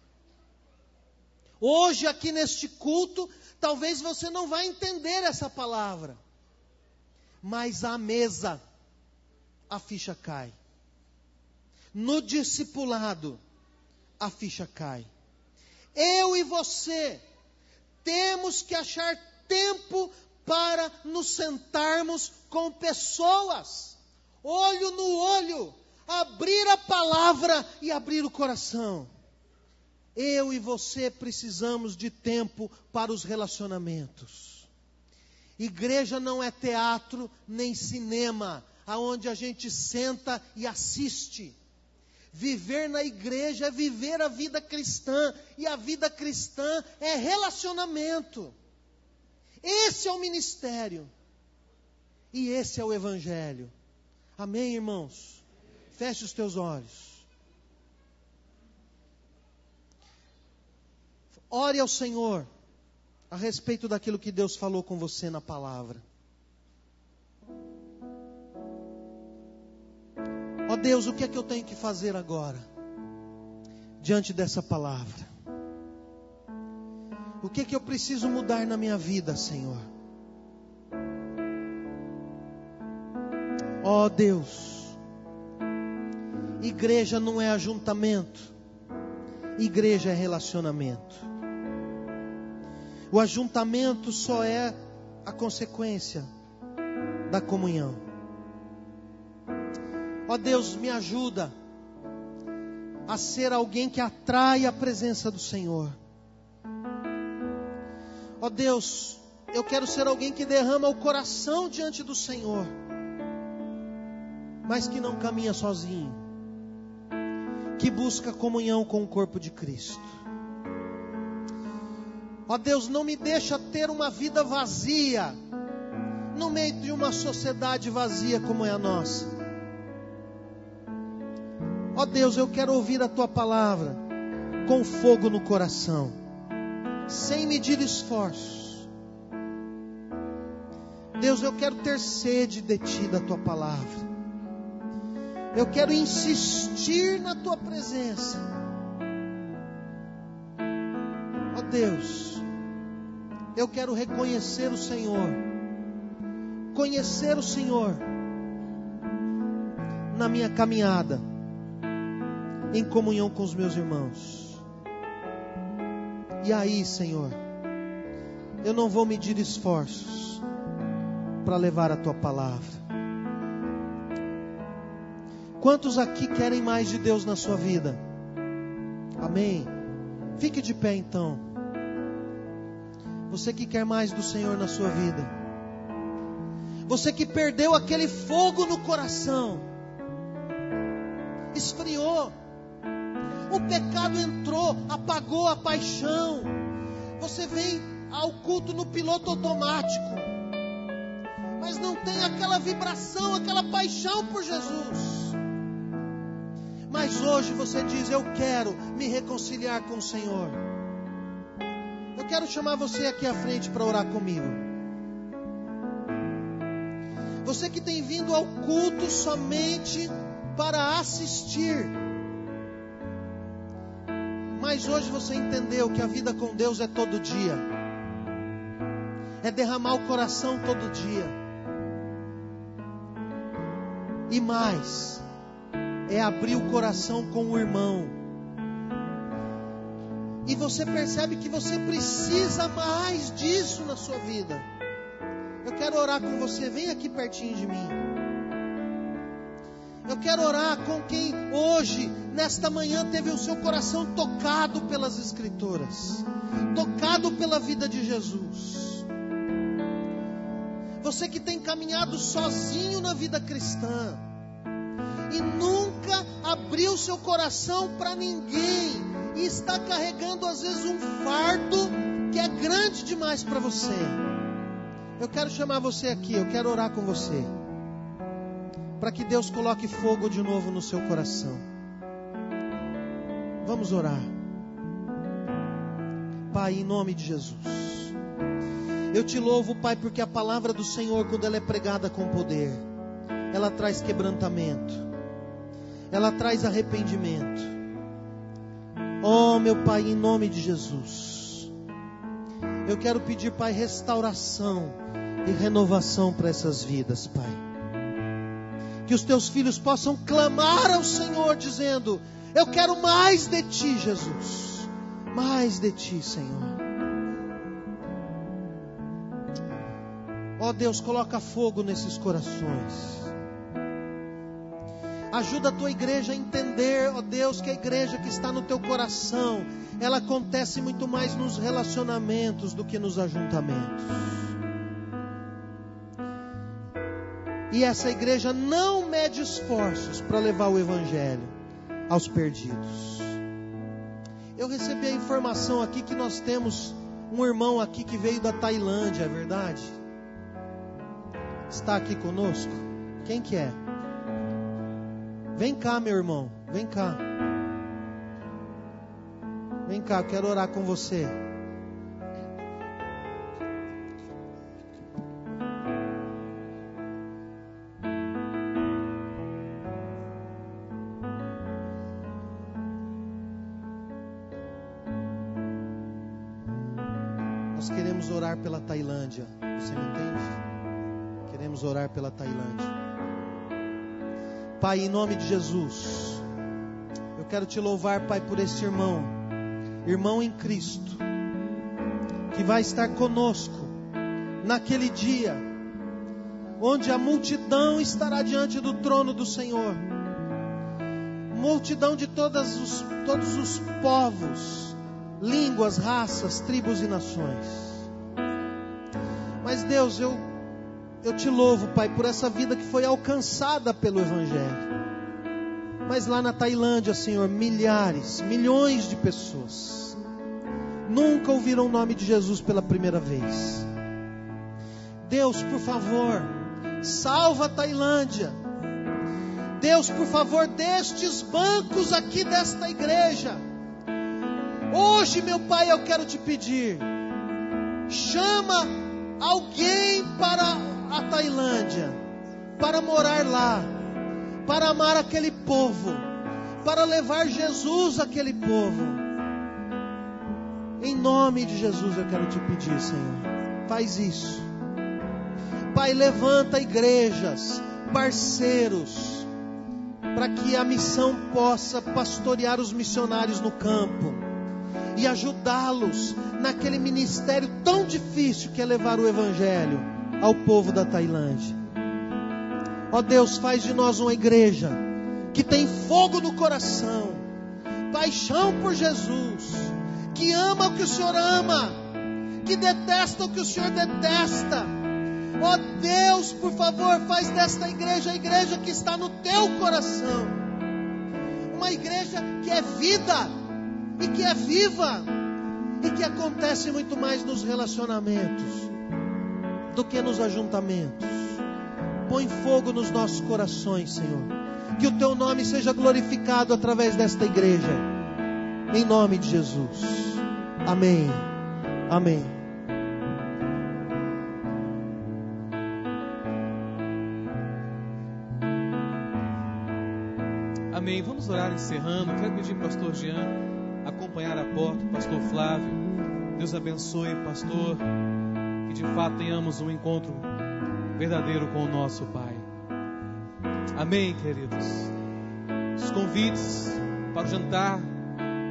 Hoje, aqui neste culto, talvez você não vai entender essa palavra. Mas à mesa, a ficha cai. No discipulado, a ficha cai. Eu e você temos que achar tempo para nos sentarmos com pessoas, olho no olho, abrir a palavra e abrir o coração. Eu e você precisamos de tempo para os relacionamentos. Igreja não é teatro nem cinema, aonde a gente senta e assiste. Viver na igreja é viver a vida cristã, e a vida cristã é relacionamento. Esse é o ministério, e esse é o evangelho. Amém, irmãos? Feche os teus olhos. Ore ao Senhor a respeito daquilo que Deus falou com você na palavra. Ó Deus, o que é que eu tenho que fazer agora? Diante dessa palavra. O que é que eu preciso mudar na minha vida, Senhor? Ó Deus, igreja não é ajuntamento, igreja é relacionamento. O ajuntamento só é a consequência da comunhão. Ó Deus, me ajuda a ser alguém que atrai a presença do Senhor. Ó Deus, eu quero ser alguém que derrama o coração diante do Senhor, mas que não caminha sozinho, que busca comunhão com o corpo de Cristo. Ó Deus, não me deixa ter uma vida vazia, no meio de uma sociedade vazia como é a nossa. Ó Deus, eu quero ouvir a Tua palavra com fogo no coração, sem medir esforços. Deus, eu quero ter sede de Ti, da Tua palavra. Eu quero insistir na Tua presença. Ó Deus, eu quero reconhecer o Senhor, conhecer o Senhor na minha caminhada, em comunhão com os meus irmãos. E aí, Senhor, eu não vou medir esforços para levar a Tua palavra. Quantos aqui querem mais de Deus na sua vida? Amém? Fique de pé então. Você que quer mais do Senhor na sua vida. Você que perdeu aquele fogo no coração. Esfriou. O pecado entrou, apagou a paixão. Você vem ao culto no piloto automático, mas não tem aquela vibração, aquela paixão por Jesus. Mas hoje você diz: eu quero me reconciliar com o Senhor. Eu quero chamar você aqui à frente para orar comigo. Você que tem vindo ao culto somente para assistir, mas hoje você entendeu que a vida com Deus é todo dia, é derramar o coração todo dia, e mais, é abrir o coração com o irmão. E você percebe que você precisa mais disso na sua vida. Eu quero orar com você. Vem aqui pertinho de mim. Eu quero orar com quem hoje, nesta manhã, teve o seu coração tocado pelas Escrituras, tocado pela vida de Jesus. Você que tem caminhado sozinho na vida cristã e nunca abriu seu coração para ninguém, e está carregando às vezes um fardo que é grande demais para você. Eu quero chamar você aqui, eu quero orar com você, para que Deus coloque fogo de novo no seu coração. Vamos orar. Pai, em nome de Jesus, eu te louvo, Pai, porque a palavra do Senhor, quando ela é pregada com poder, ela traz quebrantamento, ela traz arrependimento. Oh, meu Pai, em nome de Jesus, eu quero pedir, Pai, restauração e renovação para essas vidas, Pai. Que os teus filhos possam clamar ao Senhor, dizendo: eu quero mais de Ti, Jesus, mais de Ti, Senhor. Ó Deus, coloca fogo nesses corações. Ajuda a tua igreja a entender, ó Deus, que a igreja que está no teu coração, ela acontece muito mais nos relacionamentos do que nos ajuntamentos. E essa igreja não mede esforços para levar o evangelho aos perdidos. Eu recebi a informação aqui que nós temos um irmão aqui que veio da Tailândia, é verdade? Está aqui conosco? Quem que é? Vem cá, meu irmão, vem cá. Vem cá, eu quero orar com você. Nós queremos orar pela Tailândia. Você me entende? Queremos orar pela Tailândia. Pai, em nome de Jesus, eu quero te louvar, Pai, por este irmão em Cristo, que vai estar conosco naquele dia, onde a multidão estará diante do trono do Senhor, multidão de todos os povos, línguas, raças, tribos e nações. Mas Deus, eu te louvo, Pai, por essa vida que foi alcançada pelo Evangelho. Mas lá na Tailândia, Senhor, milhares, milhões de pessoas nunca ouviram o nome de Jesus pela primeira vez. Deus, por favor, salva a Tailândia. Deus, por favor, destes bancos aqui desta igreja, hoje, meu Pai, eu quero te pedir, chama alguém para a Tailândia, para morar lá, para amar aquele povo, para levar Jesus àquele povo. Em nome de Jesus eu quero te pedir, Senhor, faz isso. Pai, levanta igrejas, parceiros, para que a missão possa pastorear os missionários no campo e ajudá-los naquele ministério tão difícil que é levar o Evangelho ao povo da Tailândia. Ó Deus, faz de nós uma igreja que tem fogo no coração, paixão por Jesus, que ama o que o Senhor ama, que detesta o que o Senhor detesta. Ó Deus, por favor, faz desta igreja a igreja que está no teu coração, uma igreja que é vida e que é viva e que acontece muito mais nos relacionamentos do que nos ajuntamentos. Põe fogo nos nossos corações, Senhor, que o teu nome seja glorificado através desta igreja, em nome de Jesus. Amém. Amém. Amém. Vamos orar encerrando. Quero pedir ao pastor Jean acompanhar a porta, o pastor Flávio. Deus abençoe, pastor, que de fato tenhamos um encontro verdadeiro com o nosso Pai. Amém, queridos. Os convites para o jantar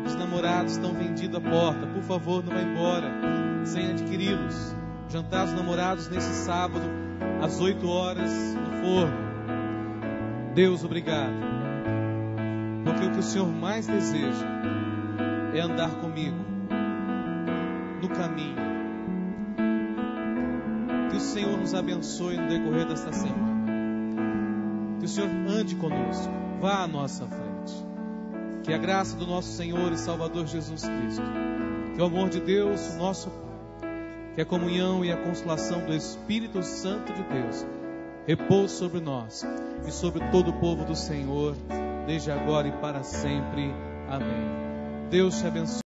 dos namorados estão vendidos à porta. Por favor, não vá embora sem adquiri-los. Jantar dos namorados nesse sábado às 8 horas no forno. Deus, obrigado, porque o que o Senhor mais deseja é andar comigo no caminho. Que o Senhor nos abençoe no decorrer desta semana. Que o Senhor ande conosco, vá à nossa frente. Que a graça do nosso Senhor e Salvador Jesus Cristo, que o amor de Deus, nosso Pai, que a comunhão e a consolação do Espírito Santo de Deus repouse sobre nós e sobre todo o povo do Senhor, desde agora e para sempre. Amém. Deus te abençoe.